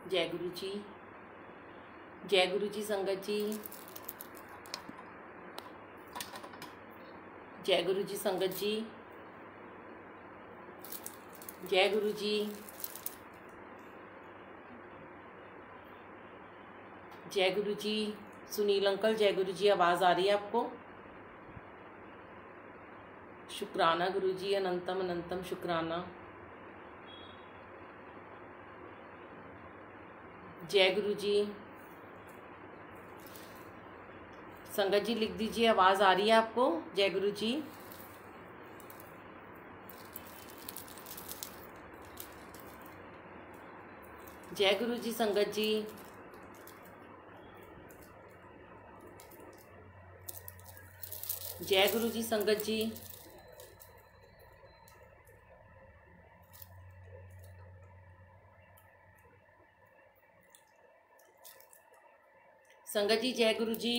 जय गुरु जी। जय गुरु जी संगत जी। जय गुरु जी संगत जी। जय गुरु जी। जय गुरु जी। सुनील अंकल जय गुरु जी, आवाज़ आ रही है आपको? शुक्राना गुरु जी, अनंतम अनंतम शुक्राना। जय गुरु जी। संगत जी लिख दीजिए, आवाज़ आ रही है आपको? जय गुरु जी। जय गुरु जी संगत जी। जय गुरु जी संगत जी। संगत जी जय गुरु जी।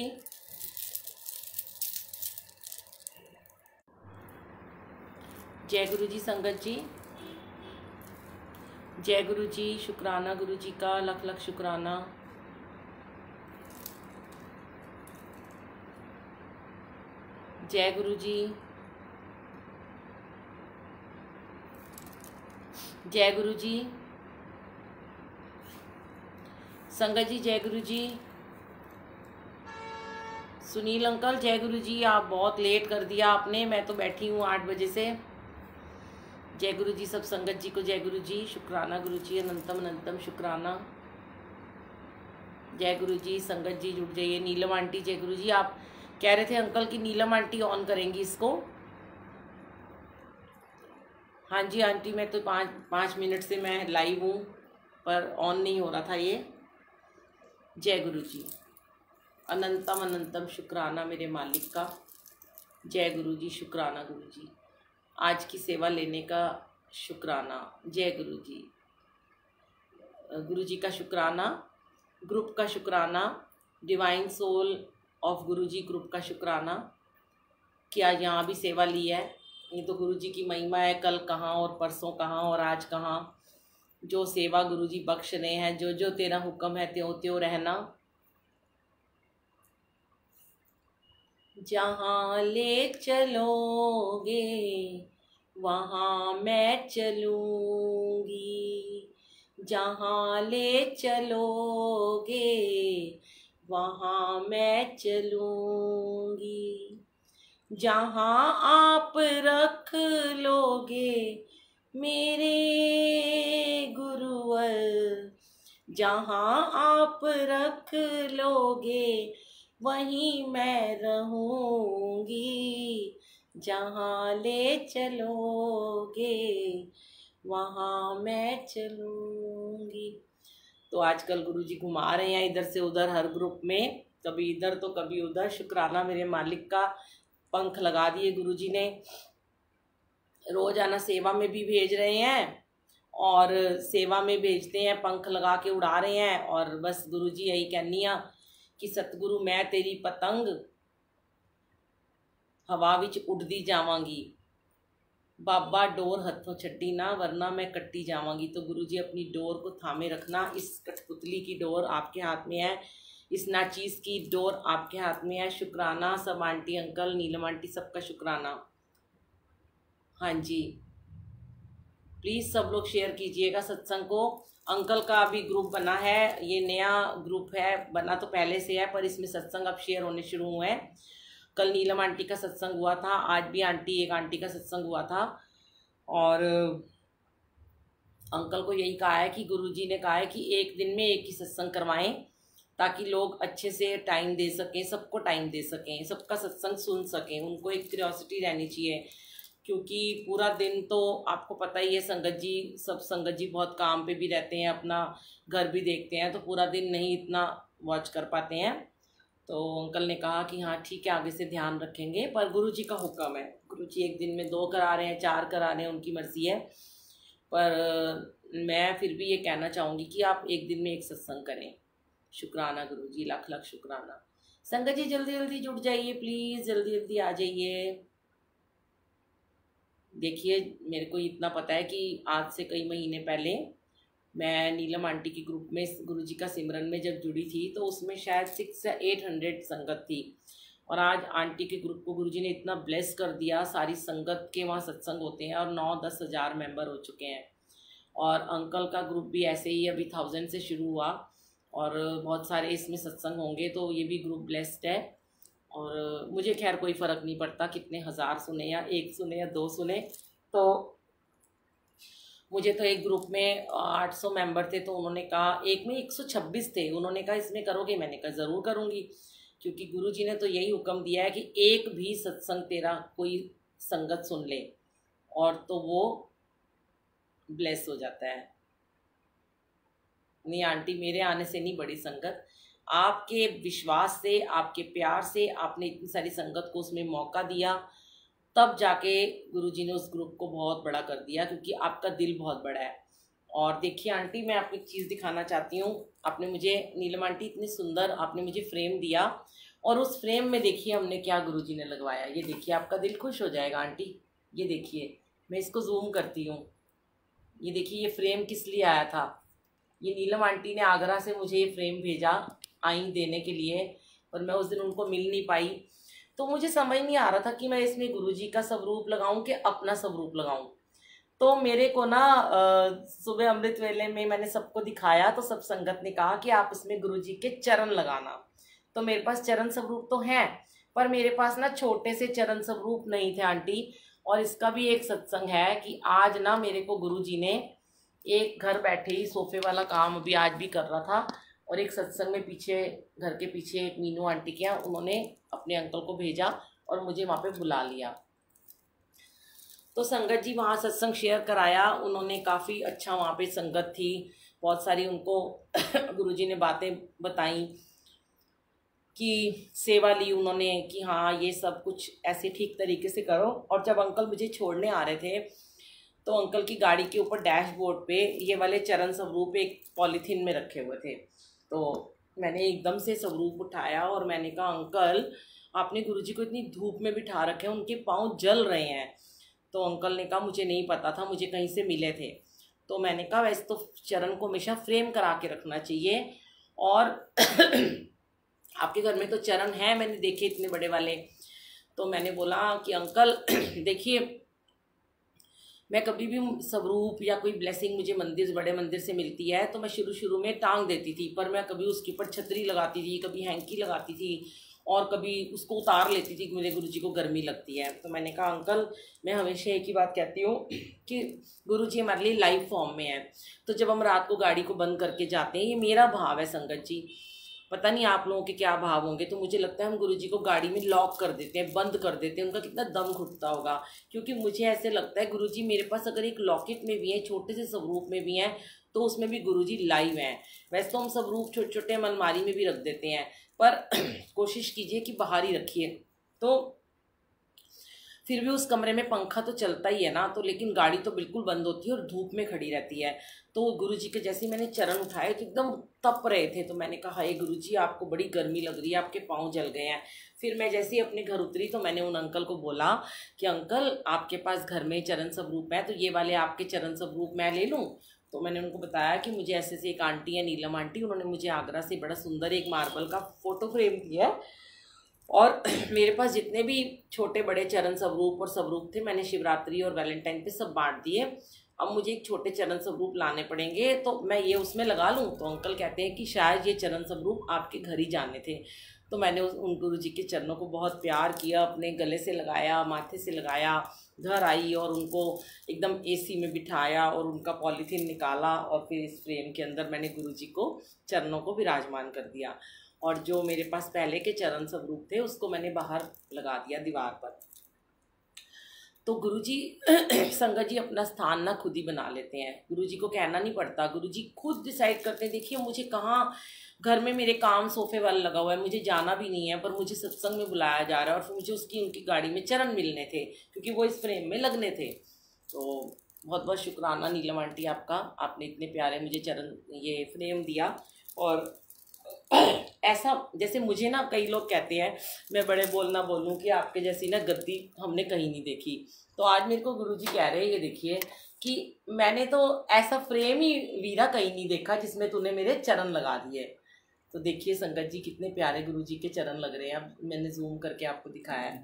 जय गुरु जी संगत जी। जय गुरु जी। शुक्राना गुरु जी का, लख लख शुक्राना। जय गुरु जी। जय गुरु जी। संगत जी जय गुरु जी। सुनील अंकल जय गुरु जी, आप बहुत लेट कर दिया आपने, मैं तो बैठी हूँ 8 बजे से। जय गुरु जी सब संगत जी को जय गुरु जी। शुक्राना गुरु जी, अनंतम अनंतम शुक्राना। जय गुरु जी संगत जी जुड़ जाइए। नीलम आंटी जय गुरु जी। आप कह रहे थे अंकल कि नीलम आंटी ऑन करेंगी इसको। हाँ जी आंटी, मैं तो पाँच मिनट से मैं लाइव हूँ, पर ऑन नहीं हो रहा था ये। जय गुरु जी, अनंतम अनंतम शुक्राना मेरे मालिक का। जय गुरु जी। शुक्राना गुरु जी, आज की सेवा लेने का शुक्राना। जय गुरु जी। गुरु जी का शुक्राना, ग्रुप का शुक्राना, divine soul of Guru ji group का शुक्राना कि आज यहाँ भी सेवा ली है। ये तो गुरु जी की महिमा है, कल कहाँ और परसों कहाँ और आज कहाँ। जो सेवा गुरु जी बख्श रहे हैं, जो जो तेरा हुक्म है त्यों त्यों रहना। जहाँ ले चलोगे वहाँ मैं चलूँगी, जहाँ ले चलोगे वहाँ मैं चलूँगी, जहाँ आप रख लोगे मेरे गुरुवर, जहाँ आप रख लोगे वहीं मैं रहूँगी, जहाँ ले चलोगे वहाँ मैं चलूँगी। तो आजकल गुरुजी घुमा रहे हैं इधर से उधर हर ग्रुप में, कभी इधर तो कभी उधर। शुक्राना मेरे मालिक का, पंख लगा दिए गुरुजी ने। रोजाना सेवा में भी भेज रहे हैं और सेवा में भेजते हैं, पंख लगा के उड़ा रहे हैं। और बस गुरुजी यही कहनी आ कि सतगुरु मैं तेरी पतंग हवा विच उड़दी जावांगी, बाबा डोर हथों छड्डी ना वरना मैं कट्टी जावांगी। तो गुरुजी अपनी डोर को थामे रखना। इस कठपुतली की डोर आपके हाथ में है, इस नाचीज की डोर आपके हाथ में है। शुक्राना सब आंटी अंकल, नीलम आंटी, सबका शुक्राना। हाँ जी, प्लीज़ सब लोग शेयर कीजिएगा सत्संग को। अंकल का अभी ग्रुप बना है, ये नया ग्रुप है, बना तो पहले से है पर इसमें सत्संग अब शेयर होने शुरू हुए हैं। कल नीलम आंटी का सत्संग हुआ था, आज भी एक आंटी का सत्संग हुआ था। और अंकल को यही कहा है कि गुरुजी ने कहा है कि एक दिन में एक ही सत्संग करवाएं ताकि लोग अच्छे से टाइम दे सकें, सबको टाइम दे सकें, सबका सत्संग सुन सकें। उनको एक क्यूरियोसिटी रहनी चाहिए, क्योंकि पूरा दिन तो आपको पता ही है संगत जी, सब संगत जी बहुत काम पे भी रहते हैं, अपना घर भी देखते हैं, तो पूरा दिन नहीं इतना वॉच कर पाते हैं। तो अंकल ने कहा कि हाँ ठीक है, आगे से ध्यान रखेंगे, पर गुरुजी का हुक्म है। गुरुजी एक दिन में 2 करा रहे हैं, 4 करा रहे हैं, उनकी मर्जी है। पर मैं फिर भी ये कहना चाहूँगी कि आप एक दिन में एक सत्संग करें। शुक्राना गुरुजी, लाख लाख शुक्राना। संगत जी जल्दी जल्दी जुड़ जाइए प्लीज़, जल्दी जल्दी आ जाइए। देखिए मेरे को इतना पता है कि आज से कई महीने पहले मैं नीलम आंटी के ग्रुप में गुरुजी का सिमरन में जब जुड़ी थी तो उसमें शायद 600 या 800 संगत थी, और आज आंटी के ग्रुप को गुरुजी ने इतना ब्लेस कर दिया, सारी संगत के वहाँ सत्संग होते हैं और 9-10 हज़ार मेंबर हो चुके हैं। और अंकल का ग्रुप भी ऐसे ही अभी 1000 से शुरू हुआ और बहुत सारे इसमें सत्संग होंगे, तो ये भी ग्रुप ब्लेस्ड है। और मुझे खैर कोई फ़र्क नहीं पड़ता कितने हज़ार सुने या 1 सुने या 2 सुने, तो मुझे तो एक ग्रुप में 800 मेंबर थे, तो उन्होंने कहा, एक में 126 थे, उन्होंने कहा इसमें करोगे? मैंने कहा ज़रूर करूँगी, क्योंकि गुरुजी ने तो यही हुक्म दिया है कि एक भी सत्संग तेरा कोई संगत सुन ले और तो वो ब्लेस हो जाता है। नहीं आंटी, मेरे आने से नहीं बड़ी संगत, आपके विश्वास से, आपके प्यार से आपने इतनी सारी संगत को उसमें मौका दिया, तब जाके गुरुजी ने उस ग्रुप को बहुत बड़ा कर दिया, क्योंकि आपका दिल बहुत बड़ा है। और देखिए आंटी, मैं आपको एक चीज़ दिखाना चाहती हूँ। आपने मुझे, नीलम आंटी, इतनी सुंदर आपने मुझे फ्रेम दिया, और उस फ्रेम में देखिए हमने क्या गुरुजी ने लगवाया। ये देखिए, आपका दिल खुश हो जाएगा आंटी। ये देखिए, मैं इसको जूम करती हूँ। ये देखिए, ये फ्रेम किस लिए आया था। ये नीलम आंटी ने आगरा से मुझे ये फ्रेम भेजा आई देने के लिए, पर मैं उस दिन उनको मिल नहीं पाई, तो मुझे समझ नहीं आ रहा था कि मैं इसमें गुरुजी का स्वरूप लगाऊं कि अपना स्वरूप लगाऊं। तो मेरे को ना सुबह अमृत वेले में मैंने सबको दिखाया, तो सब संगत ने कहा कि आप इसमें गुरुजी के चरण लगाना। तो मेरे पास चरण स्वरूप तो हैं, पर मेरे पास ना छोटे से चरण स्वरूप नहीं थे आंटी। और इसका भी एक सत्संग है कि आज ना मेरे को गुरुजी ने एक घर बैठे ही सोफे वाला काम अभी आज भी कर रहा था, और एक सत्संग में पीछे, घर के पीछे एक मीनू आंटी के यहाँ, उन्होंने अपने अंकल को भेजा और मुझे वहाँ पे बुला लिया। तो संगत जी वहाँ सत्संग शेयर कराया उन्होंने, काफ़ी अच्छा वहाँ पे संगत थी, बहुत सारी उनको गुरुजी ने बातें बताई कि सेवा ली उन्होंने कि हाँ ये सब कुछ ऐसे ठीक तरीके से करो। और जब अंकल मुझे छोड़ने आ रहे थे, तो अंकल की गाड़ी के ऊपर डैशबोर्ड पे ये वाले चरण स्वरूप एक पॉलीथीन में रखे हुए थे, तो मैंने एकदम से स्वरूप उठाया और मैंने कहा, अंकल आपने गुरुजी को इतनी धूप में बिठा रखे हैं, उनके पाँव जल रहे हैं। तो अंकल ने कहा, मुझे नहीं पता था, मुझे कहीं से मिले थे। तो मैंने कहा, वैसे तो चरण को हमेशा फ्रेम करा के रखना चाहिए, और आपके घर में तो चरण हैं, मैंने देखे इतने बड़े वाले। तो मैंने बोला कि अंकल देखिए, मैं कभी भी स्वरूप या कोई ब्लेसिंग मुझे मंदिर, बड़े मंदिर से मिलती है, तो मैं शुरू में टांग देती थी, पर मैं कभी उसके ऊपर छतरी लगाती थी, कभी हैंकी लगाती थी, और कभी उसको उतार लेती थी कि मेरे गुरुजी को गर्मी लगती है। तो मैंने कहा, अंकल मैं हमेशा एक ही बात कहती हूँ कि गुरुजी हमारे लिए लाइव फॉर्म में है, तो जब हम रात को गाड़ी को बंद करके जाते हैं, ये मेरा भाव है संगत जी, पता नहीं आप लोगों के क्या भाव होंगे, तो मुझे लगता है हम गुरुजी को गाड़ी में लॉक कर देते हैं, बंद कर देते हैं, उनका कितना दम घुटता होगा। क्योंकि मुझे ऐसे लगता है गुरुजी मेरे पास अगर एक लॉकेट में भी है, छोटे से स्वरूप में भी हैं, तो उसमें भी गुरुजी लाइव हैं। वैसे तो हम स्वरूप छोटे छोटे हम अलमारी में भी रख देते हैं, पर कोशिश कीजिए कि बाहर ही रखिए, तो फिर भी उस कमरे में पंखा तो चलता ही है ना, तो लेकिन गाड़ी तो बिल्कुल बंद होती है और धूप में खड़ी रहती है। तो गुरुजी के जैसे मैंने चरण उठाए तो एकदम तप रहे थे, तो मैंने कहा, हाय गुरुजी आपको बड़ी गर्मी लग रही है, आपके पाँव जल गए हैं। फिर मैं जैसे ही अपने घर उतरी तो मैंने उन अंकल को बोला कि अंकल आपके पास घर में चरण स्वरूप है, तो ये वाले आपके चरण स्वरूप मैं ले लूँ। तो मैंने उनको बताया कि मुझे ऐसे से एक आंटी है, नीलम आंटी, उन्होंने मुझे आगरा से बड़ा सुंदर एक मार्बल का फ़ोटो फ्रेम दिया है, और मेरे पास जितने भी छोटे बड़े चरण स्वरूप और स्वरूप थे, मैंने शिवरात्रि और वैलेंटाइन पे सब बांट दिए। अब मुझे एक छोटे चरण स्वरूप लाने पड़ेंगे, तो मैं ये उसमें लगा लूँ। तो अंकल कहते हैं कि शायद ये चरण स्वरूप आपके घर ही जाने थे। तो मैंने उन गुरुजी के चरणों को बहुत प्यार किया, अपने गले से लगाया, माथे से लगाया, घर आई और उनको एकदम एसी में बिठाया और उनका पॉलीथीन निकाला, और फिर इस फ्रेम के अंदर मैंने गुरुजी को चरणों को विराजमान कर दिया। और जो मेरे पास पहले के चरण स्वरूप थे उसको मैंने बाहर लगा दिया दीवार पर। तो गुरुजी संगत जी अपना स्थान ना खुद ही बना लेते हैं, गुरुजी को कहना नहीं पड़ता, गुरुजी खुद डिसाइड करते हैं। देखिए मुझे कहाँ, घर में मेरे काम सोफे वाला लगा हुआ है, मुझे जाना भी नहीं है, पर मुझे सत्संग में बुलाया जा रहा है, और फिर मुझे उनकी गाड़ी में चरण मिलने थे, क्योंकि वो इस फ्रेम में लगने थे। तो बहुत बहुत शुक्राना नीलम आंटी आपका, आपने इतने प्यारे मुझे चरण ये फ्रेम दिया। और ऐसा जैसे मुझे ना, कई लोग कहते हैं मैं बड़े बोल ना बोलूँ कि आपके जैसी ना गद्दी हमने कहीं नहीं देखी, तो आज मेरे को गुरुजी कह रहे हैं, ये देखिए कि मैंने तो ऐसा फ्रेम ही वीरा कहीं नहीं देखा जिसमें तूने मेरे चरण लगा दिए। तो देखिए संगत जी कितने प्यारे गुरुजी के चरण लग रहे हैं। अब मैंने जूम करके आपको दिखाया है।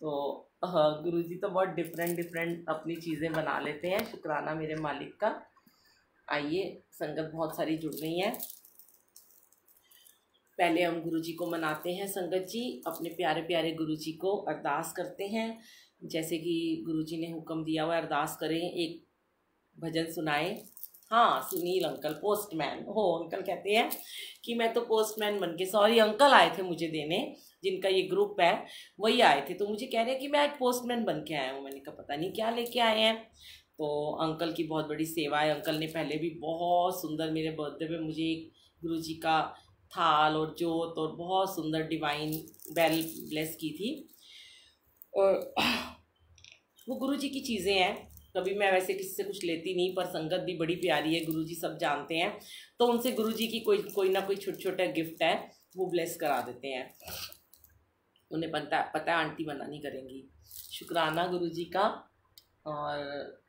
तो हाँ, गुरुजी तो बहुत डिफरेंट डिफरेंट अपनी चीज़ें बना लेते हैं। शुक्राना मेरे मालिक का। आइए, संगत बहुत सारी जुड़ गई है। पहले हम गुरुजी को मनाते हैं। संगत जी अपने प्यारे प्यारे गुरुजी को अरदास करते हैं। जैसे कि गुरुजी ने हुक्म दिया हुआ, अरदास करें, एक भजन सुनाए। हाँ, सुनील अंकल पोस्टमैन हो। अंकल कहते हैं कि मैं तो पोस्टमैन बन के, सॉरी अंकल आए थे मुझे देने, जिनका ये ग्रुप है वही आए थे। तो मुझे कह रहे हैं कि मैं आज पोस्टमैन बन के आया हूँ। मैंने कहा पता नहीं क्या लेके आए हैं। तो अंकल की बहुत बड़ी सेवा है। अंकल ने पहले भी बहुत सुंदर मेरे बर्थडे पे मुझे एक गुरुजी का थाल और जोत और बहुत सुंदर डिवाइन बेल ब्लेस की थी। और वो गुरुजी की चीज़ें हैं। कभी मैं वैसे किसी से कुछ लेती नहीं, पर संगत भी बड़ी प्यारी है, गुरुजी सब जानते हैं। तो उनसे गुरुजी की कोई ना कोई छोटा छोटा गिफ्ट है वो ब्लेस करा देते हैं। उन्हें पता है आंटी मना नहीं करेंगी। शुक्राना गुरुजी का। और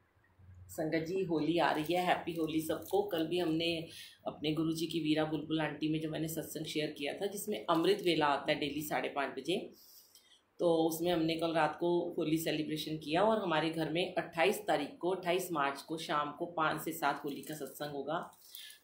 संगत जी होली आ रही है, हैप्पी होली सबको। कल भी हमने अपने गुरुजी की वीरा बुलबुल आंटी में जो मैंने सत्संग शेयर किया था, जिसमें अमृत वेला आता है डेली 5:30 बजे, तो उसमें हमने कल रात को होली सेलिब्रेशन किया। और हमारे घर में 28 मार्च को शाम को 5 से 7 होली का सत्संग होगा,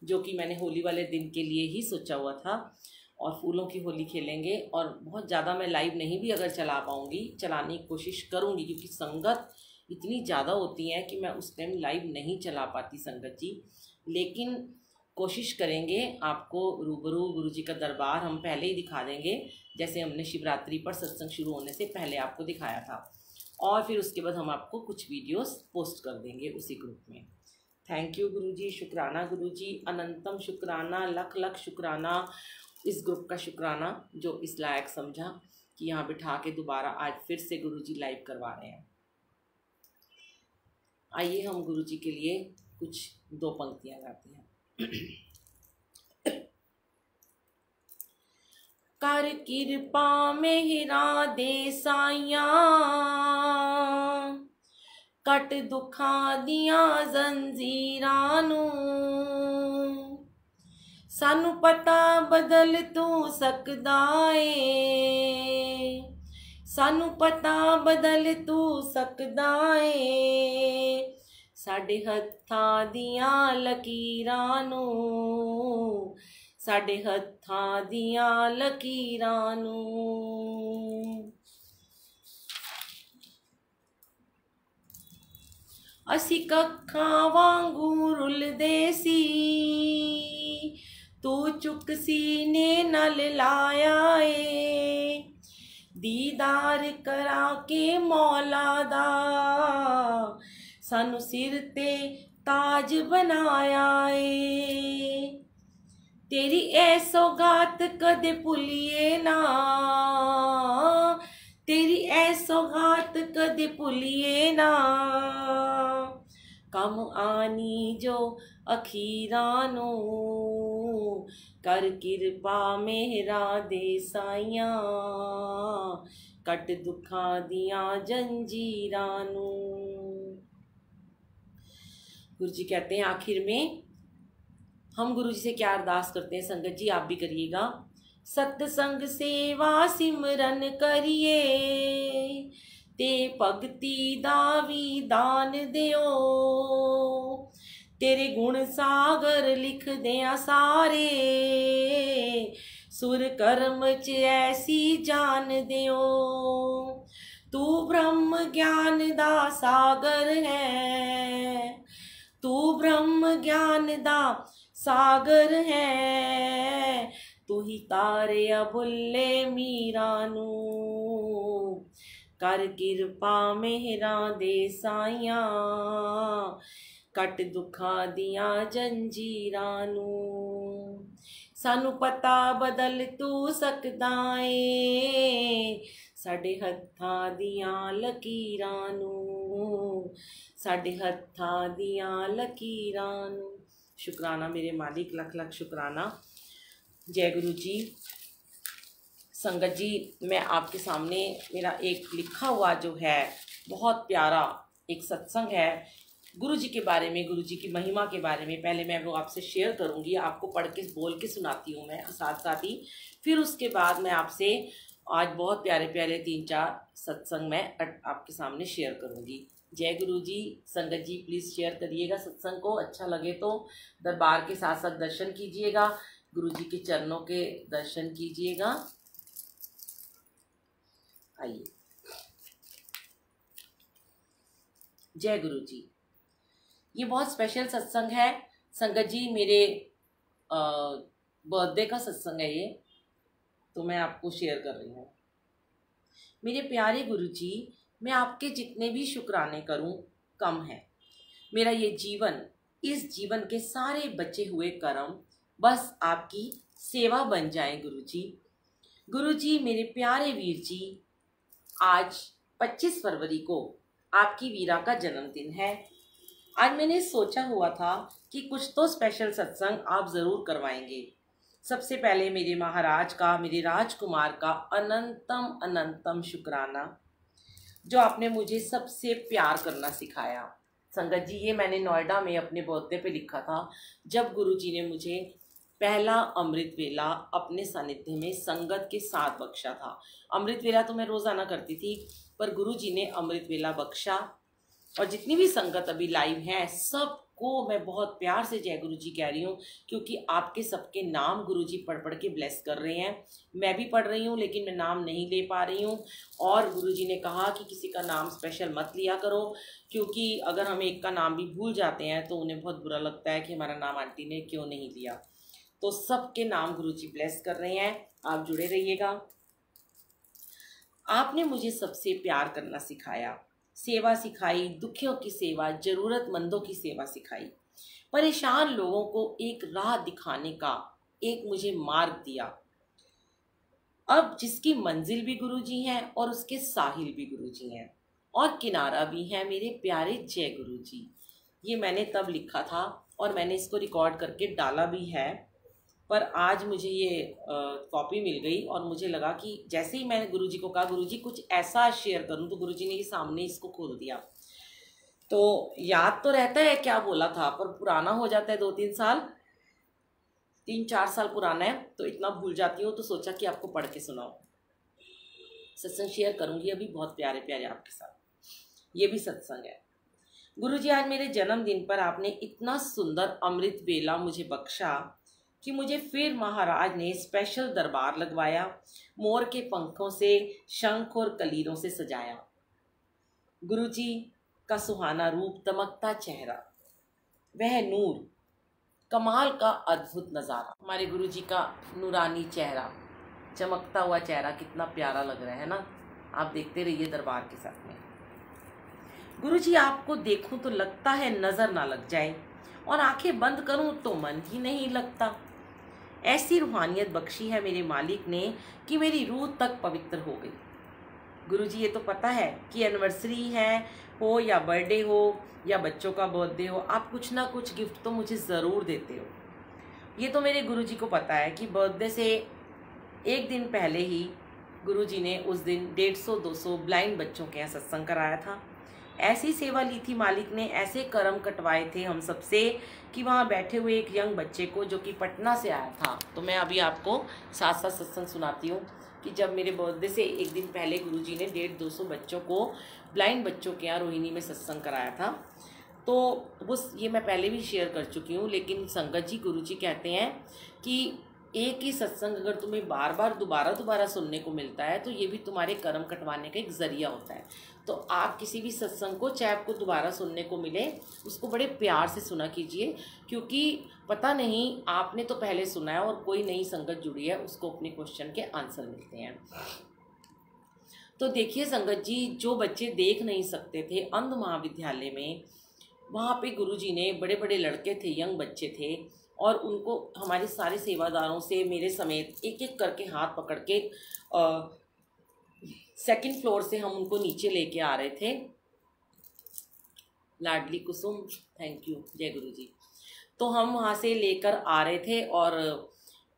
जो कि मैंने होली वाले दिन के लिए ही सोचा हुआ था। और फूलों की होली खेलेंगे। और बहुत ज़्यादा मैं लाइव नहीं भी अगर चला पाऊँगी, चलाने की कोशिश करूँगी, क्योंकि संगत इतनी ज़्यादा होती है कि मैं उस टाइम लाइव नहीं चला पाती संगत जी। लेकिन कोशिश करेंगे आपको रूबरू गुरुजी का दरबार हम पहले ही दिखा देंगे, जैसे हमने शिवरात्रि पर सत्संग शुरू होने से पहले आपको दिखाया था। और फिर उसके बाद हम आपको कुछ वीडियोस पोस्ट कर देंगे उसी ग्रुप में। थैंक यू गुरुजी, शुक्राना गुरुजी, अनंतम शुक्राना, लख लख शुक्राना इस ग्रुप का। शुक्राना जो इस लायक समझा कि यहाँ बिठा के दोबारा आज फिर से गुरुजी लाइव करवा रहे हैं। आइए हम गुरुजी के लिए कुछ 2 पंक्तियाँ गाते हैं। कर किरपा मेहरा दे साइया, कट दुखा दिया जंजीरां नू, सानू पता बदल तू सकदा ए, सानू पता बदल तू सकदा ए, साडे हत्थां दियां लकीरां नू, साडे हत्थां दियां लकीरां नू। असी कक्खां वांगू रुलदे सी, तू चुक सीने नाल लाया ए, दीदार करा के मौला दा, सानू सिर ते ताज बनाया ए, तेरी ऐ सौगात कदे भुलिए ना, तेरी ऐ सौगात कदे भुलिए ना, कम आनी जो अखीरां नू, कर किरपा मेहरा दे साइया, कट दुखा दियां जंजीरां नू। गुरु जी कहते हैं आखिर में हम गुरु जी से क्या अरदास करते हैं। संगत जी आप भी करिएगा। सत्संग सेवा सिमरन करिए, ते भगती दावी दान दियो, तेरे गुण सागर लिख दिया सारे, सुर कर्म च ऐसी जान दियो, तू ब्रह्म ज्ञान दा सागर है, तू ब्रह्म ज्ञान दा सागर है, तू ही तारे अबुल्ले मीरा नू, कर किरपा मेहरा दे साइया, कट दुखा दिया जंजीरां नू, सानू पता बदल तू सकदा ए, साडे हत्थां दियां लकीरां नू, साडे हत्थां दियां लकीरां नू। शुक्राना मेरे मालिक, लख लख शुक्राना। जय गुरु जी। संगत जी मैं आपके सामने मेरा एक लिखा हुआ जो है बहुत प्यारा एक सत्संग है, गुरु जी के बारे में, गुरु जी की महिमा के बारे में पहले मैं वो आपसे शेयर करूंगी, आपको पढ़ के बोल के सुनाती हूँ मैं साथ साथ ही। फिर उसके बाद मैं आपसे आज बहुत प्यारे प्यारे 3-4 सत्संग मैं आपके सामने शेयर करूंगी। जय गुरु जी। संगत जी प्लीज़ शेयर करिएगा सत्संग को, अच्छा लगे तो दरबार के साथ साथ दर्शन कीजिएगा, गुरु जी के चरणों के दर्शन कीजिएगा। आइए। जय गुरु जी। ये बहुत स्पेशल सत्संग है संगत जी, मेरे बर्थडे का सत्संग है ये, तो मैं आपको शेयर कर रही हूँ। मेरे प्यारे गुरु जी, मैं आपके जितने भी शुक्राने करूं कम है। मेरा ये जीवन, इस जीवन के सारे बचे हुए कर्म बस आपकी सेवा बन जाए गुरु जी। गुरु जी मेरे प्यारे वीर जी, आज 25 फरवरी को आपकी वीरा का जन्मदिन है। आज मैंने सोचा हुआ था कि कुछ तो स्पेशल सत्संग आप ज़रूर करवाएंगे। सबसे पहले मेरे महाराज का, मेरे राजकुमार का अनंतम अनंतम शुक्राना, जो आपने मुझे सबसे प्यार करना सिखाया। संगत जी ये मैंने नोएडा में अपने बर्थडे पे लिखा था, जब गुरु जी ने मुझे पहला अमृत वेला अपने सानिध्य में संगत के साथ बख्शा था। अमृत वेला तो मैं रोज़ाना करती थी, पर गुरु जी ने अमृत वेला बख्शा। और जितनी भी संगत अभी लाइव हैं सबको मैं बहुत प्यार से जय गुरु जी कह रही हूँ, क्योंकि आपके सबके नाम गुरु जी पढ़ पढ़ के ब्लेस कर रहे हैं। मैं भी पढ़ रही हूँ लेकिन मैं नाम नहीं ले पा रही हूँ, और गुरु जी ने कहा कि किसी का नाम स्पेशल मत लिया करो, क्योंकि अगर हम एक का नाम भी भूल जाते हैं तो उन्हें बहुत बुरा लगता है कि हमारा नाम आंटी ने क्यों नहीं लिया। तो सबके नाम गुरु जी ब्लेस कर रहे हैं, आप जुड़े रहिएगा। आपने मुझे सबसे प्यार करना सिखाया, सेवा सिखाई, दुखियों की सेवा, जरूरतमंदों की सेवा सिखाई, परेशान लोगों को एक राह दिखाने का एक मुझे मार्ग दिया। अब जिसकी मंजिल भी गुरुजी हैं और उसके साहिल भी गुरुजी हैं और किनारा भी है मेरे प्यारे जय गुरुजी। ये मैंने तब लिखा था और मैंने इसको रिकॉर्ड करके डाला भी है, पर आज मुझे ये कॉपी मिल गई और मुझे लगा कि जैसे ही मैंने गुरुजी को कहा गुरुजी कुछ ऐसा शेयर करूं, तो गुरुजी ने ये सामने इसको खोल दिया। तो याद तो रहता है क्या बोला था, पर पुराना हो जाता है, 2-3 साल, 3-4 साल पुराना है, तो इतना भूल जाती हूँ। तो सोचा कि आपको पढ़ के सुनाओ। सत्संग शेयर करूंगी अभी बहुत प्यारे प्यारे आपके साथ, ये भी सत्संग है। गुरुजी आज मेरे जन्मदिन पर आपने इतना सुंदर अमृत वेला मुझे बख्शा कि मुझे फिर महाराज ने स्पेशल दरबार लगवाया, मोर के पंखों से, शंख और कलीरों से सजाया। गुरुजी का सुहाना रूप, दमकता चेहरा, वह नूर, कमाल का अद्भुत नज़ारा। हमारे गुरुजी का नूरानी चेहरा, चमकता हुआ चेहरा कितना प्यारा लग रहा है ना। आप देखते रहिए दरबार के साथ में। गुरुजी आपको देखूं तो लगता है नजर ना लग जाए, और आंखें बंद करूं तो मन ही नहीं लगता। ऐसी रूहानियत बख्शी है मेरे मालिक ने कि मेरी रूह तक पवित्र हो गई। गुरुजी ये तो पता है कि एनिवर्सरी है हो या बर्थडे हो या बच्चों का बर्थडे हो, आप कुछ ना कुछ गिफ्ट तो मुझे ज़रूर देते हो। ये तो मेरे गुरुजी को पता है कि बर्थडे से एक दिन पहले ही गुरुजी ने उस दिन 150-200 ब्लाइंड बच्चों के यहाँ सत्संग कराया था। ऐसी सेवा ली थी मालिक ने, ऐसे कर्म कटवाए थे हम सबसे कि वहाँ बैठे हुए एक यंग बच्चे को, जो कि पटना से आया था, तो मैं अभी आपको साथ साथ सत्संग सुनाती हूँ कि जब मेरे बर्थडे से एक दिन पहले गुरुजी ने 150-200 बच्चों को, ब्लाइंड बच्चों के यहाँ रोहिणी में सत्संग कराया था। तो वो ये मैं पहले भी शेयर कर चुकी हूँ, लेकिन संगत जी गुरुजी कहते हैं कि एक ही सत्संग अगर तुम्हें बार बार दोबारा सुनने को मिलता है तो ये भी तुम्हारे कर्म कटवाने का एक जरिया होता है। तो आप किसी भी सत्संग को, चाहे आपको दोबारा सुनने को मिले, उसको बड़े प्यार से सुना कीजिए, क्योंकि पता नहीं आपने तो पहले सुना है और कोई नई संगत जुड़ी है, उसको अपने क्वेश्चन के आंसर मिलते हैं। तो देखिए संगत जी, जो बच्चे देख नहीं सकते थे अंध महाविद्यालय में, वहाँ पे गुरुजी ने, बड़े बड़े लड़के थे, यंग बच्चे थे, और उनको हमारे सारे सेवादारों से मेरे समेत एक एक करके हाथ पकड़ के सेकंड फ्लोर से हम उनको नीचे लेके आ रहे थे। लाडली कुसुम, थैंक यू जय गुरुजी। तो हम वहाँ से लेकर आ रहे थे और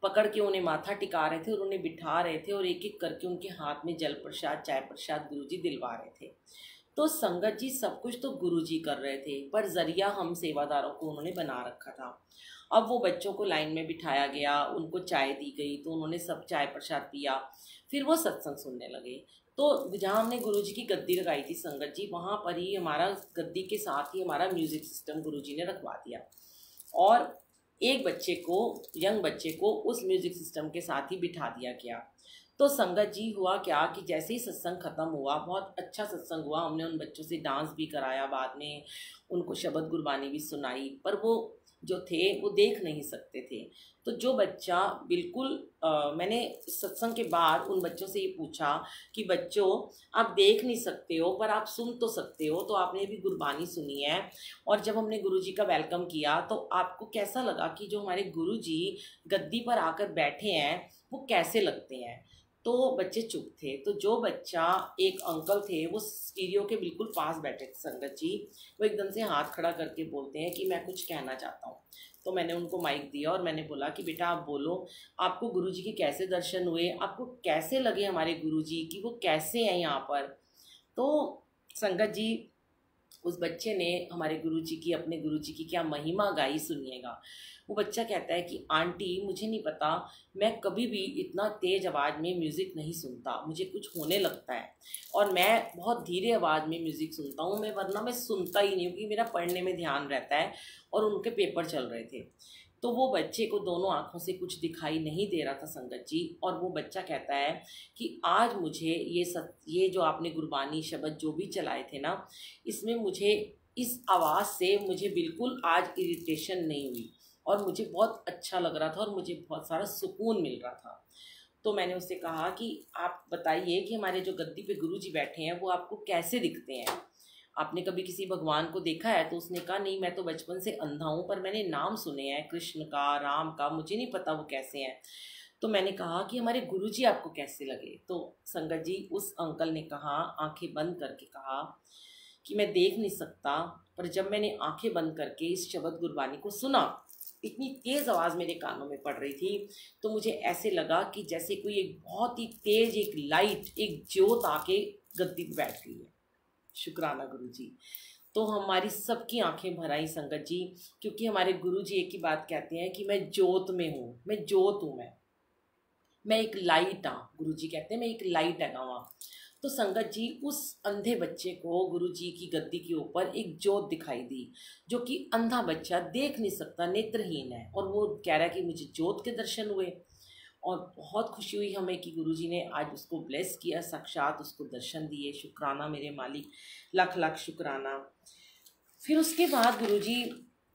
पकड़ के उन्हें माथा टिका रहे थे और उन्हें बिठा रहे थे और एक एक करके उनके हाथ में जल प्रसाद, चाय प्रसाद गुरुजी दिलवा रहे थे। तो संगत जी सब कुछ तो गुरुजी कर रहे थे, पर जरिया हम सेवादारों को उन्होंने बना रखा था। अब वो बच्चों को लाइन में बिठाया गया, उनको चाय दी गई, तो उन्होंने सब चाय प्रसाद पिया, फिर वो सत्संग सुनने लगे। तो जहाँ हमने गुरुजी की गद्दी लगाई थी संगत जी, वहाँ पर ही हमारा गद्दी के साथ ही हमारा म्यूजिक सिस्टम गुरुजी ने रखवा दिया, और एक बच्चे को, यंग बच्चे को उस म्यूजिक सिस्टम के साथ ही बिठा दिया गया। तो संगत जी हुआ क्या कि जैसे ही सत्संग खत्म हुआ, बहुत अच्छा सत्संग हुआ, हमने उन बच्चों से डांस भी कराया, बाद में उनको शबद गुरबानी भी सुनाई, पर वो जो थे वो देख नहीं सकते थे। तो जो बच्चा बिल्कुल मैंने सत्संग के बाद उन बच्चों से ये पूछा कि बच्चों आप देख नहीं सकते हो पर आप सुन तो सकते हो, तो आपने भी गुरबानी सुनी है, और जब हमने गुरुजी का वेलकम किया तो आपको कैसा लगा कि जो हमारे गुरुजी गद्दी पर आकर बैठे हैं वो कैसे लगते हैं। तो बच्चे चुप थे। तो जो बच्चा, एक अंकल थे, वो स्टीरियो के बिल्कुल पास बैठे थे संगत जी, वो एकदम से हाथ खड़ा करके बोलते हैं कि मैं कुछ कहना चाहता हूँ। तो मैंने उनको माइक दिया और मैंने बोला कि बेटा आप बोलो, आपको गुरुजी के कैसे दर्शन हुए, आपको कैसे लगे हमारे गुरुजी कि वो कैसे हैं यहाँ पर। तो संगत जी उस बच्चे ने हमारे गुरुजी की, अपने गुरुजी की क्या महिमा गाई, सुनिएगा। वो बच्चा कहता है कि आंटी मुझे नहीं पता, मैं कभी भी इतना तेज़ आवाज़ में म्यूज़िक नहीं सुनता, मुझे कुछ होने लगता है, और मैं बहुत धीरे आवाज़ में म्यूज़िक सुनता हूँ, वरना मैं सुनता ही नहीं हूँ क्योंकि मेरा पढ़ने में ध्यान रहता है, और उनके पेपर चल रहे थे। तो वो बच्चे को दोनों आँखों से कुछ दिखाई नहीं दे रहा था संगत जी, और वो बच्चा कहता है कि आज मुझे ये जो आपने गुरबानी शब्द जो भी चलाए थे ना, इसमें मुझे इस आवाज़ से मुझे बिल्कुल आज इरिटेशन नहीं हुई, और मुझे बहुत अच्छा लग रहा था, और मुझे बहुत सारा सुकून मिल रहा था। तो मैंने उससे कहा कि आप बताइए कि हमारे जो गद्दी पे गुरुजी बैठे हैं वो आपको कैसे दिखते हैं, आपने कभी किसी भगवान को देखा है। तो उसने कहा नहीं, मैं तो बचपन से अंधा हूँ, पर मैंने नाम सुने हैं कृष्ण का, राम का, मुझे नहीं पता वो कैसे हैं। तो मैंने कहा कि हमारे गुरुजी आपको कैसे लगे। तो संगत जी उस अंकल ने कहा, आंखें बंद करके कहा कि मैं देख नहीं सकता, पर जब मैंने आंखें बंद करके इस शब्द गुरबानी को सुना, इतनी तेज़ आवाज़ मेरे कानों में पड़ रही थी, तो मुझे ऐसे लगा कि जैसे कोई एक बहुत ही तेज़ एक लाइट, एक ज्योत आके गद्दी पर बैठ गई है। शुक्राना गुरुजी। तो हमारी सबकी आंखें भर आई संगत जी, क्योंकि हमारे गुरुजी एक ही बात कहते हैं कि मैं ज्योत में हूँ, मैं ज्योत हूँ, मैं एक लाइट हाँ, गुरुजी कहते हैं मैं एक लाइट है वहाँ। तो संगत जी उस अंधे बच्चे को गुरुजी की गद्दी के ऊपर एक ज्योत दिखाई दी, जो कि अंधा बच्चा देख नहीं सकता, नेत्रहीन है, और वो कह रहा है कि मुझे ज्योत के दर्शन हुए, और बहुत खुशी हुई हमें कि गुरुजी ने आज उसको ब्लेस किया, साक्षात उसको दर्शन दिए। शुक्राना मेरे मालिक, लाख लाख शुक्राना। फिर उसके बाद गुरुजी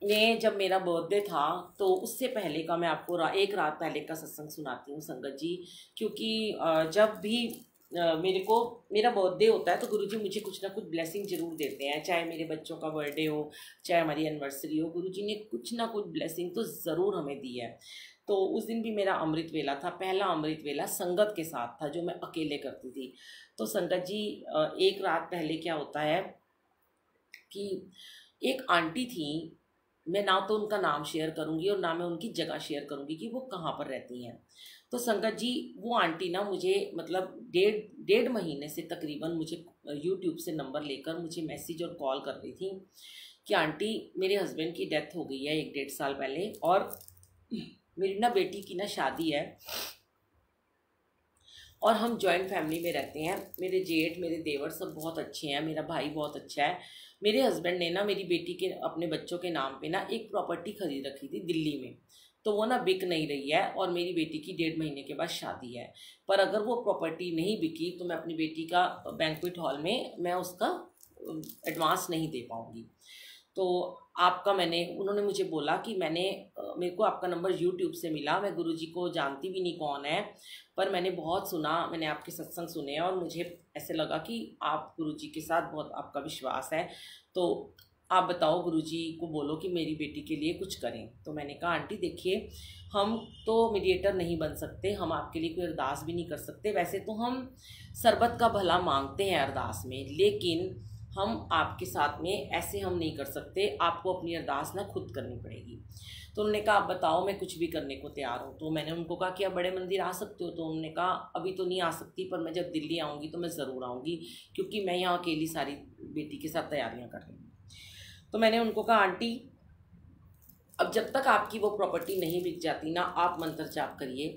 ने, जब मेरा बर्थडे था, तो उससे पहले का मैं आपको एक रात पहले का सत्संग सुनाती हूँ संगत जी, क्योंकि जब भी मेरा बर्थडे होता है तो गुरुजी मुझे कुछ ना कुछ ब्लेसिंग ज़रूर देते हैं, चाहे मेरे बच्चों का बर्थडे हो, चाहे हमारी एनिवर्सरी हो, गुरुजी ने कुछ ना कुछ ब्लेसिंग तो ज़रूर हमें दी है। तो उस दिन भी मेरा अमृत वेला था, पहला अमृत वेला संगत के साथ था, जो मैं अकेले करती थी। तो संगत जी एक रात पहले क्या होता है कि एक आंटी थी, मैं ना तो उनका नाम शेयर करूंगी और ना मैं उनकी जगह शेयर करूंगी कि वो कहाँ पर रहती हैं। तो संगत जी वो आंटी ना मुझे मतलब डेढ़ महीने से तकरीबन मुझे यूट्यूब से नंबर लेकर मुझे मैसेज और कॉल कर रही थी कि आंटी मेरे हस्बैंड की डेथ हो गई है 1-1.5 साल पहले, और मेरी ना बेटी की ना शादी है, और हम जॉइंट फैमिली में रहते हैं, मेरे जेठ मेरे देवर सब बहुत अच्छे हैं, मेरा भाई बहुत अच्छा है। मेरे हस्बैंड ने ना मेरी बेटी के, अपने बच्चों के नाम पे ना एक प्रॉपर्टी खरीद रखी थी दिल्ली में, तो वो ना बिक नहीं रही है, और मेरी बेटी की 1.5 महीने के बाद शादी है। पर अगर वो प्रॉपर्टी नहीं बिकी तो मैं अपनी बेटी का बैंक्वेट हॉल में मैं उसका एडवांस नहीं दे पाऊँगी। तो आपका उन्होंने मुझे बोला कि मेरे को आपका नंबर यूट्यूब से मिला, मैं गुरुजी को जानती भी नहीं कौन है, पर मैंने बहुत सुना, मैंने आपके सत्संग सुने हैं, और मुझे ऐसे लगा कि आप गुरुजी के साथ बहुत आपका विश्वास है, तो आप बताओ गुरुजी को बोलो कि मेरी बेटी के लिए कुछ करें। तो मैंने कहा आंटी देखिए, हम तो मीडिएटर नहीं बन सकते, हम आपके लिए कोई अरदास भी नहीं कर सकते, वैसे तो हम सरबत का भला मांगते हैं अरदास में, लेकिन हम आपके साथ में ऐसे हम नहीं कर सकते, आपको अपनी अरदास ना खुद करनी पड़ेगी। तो उन्होंने कहा आप बताओ, मैं कुछ भी करने को तैयार हूँ। तो मैंने उनको कहा कि आप बड़े मंदिर आ सकते हो? तो उन्होंने कहा अभी तो नहीं आ सकती, पर मैं जब दिल्ली आऊँगी तो मैं ज़रूर आऊँगी, क्योंकि मैं यहाँ अकेली सारी बेटी के साथ तैयारियाँ कर रही हूँ। तो मैंने उनको कहा आंटी, अब जब तक आपकी वो प्रॉपर्टी नहीं बिक जाती ना, आप मंत्र जाप करिए,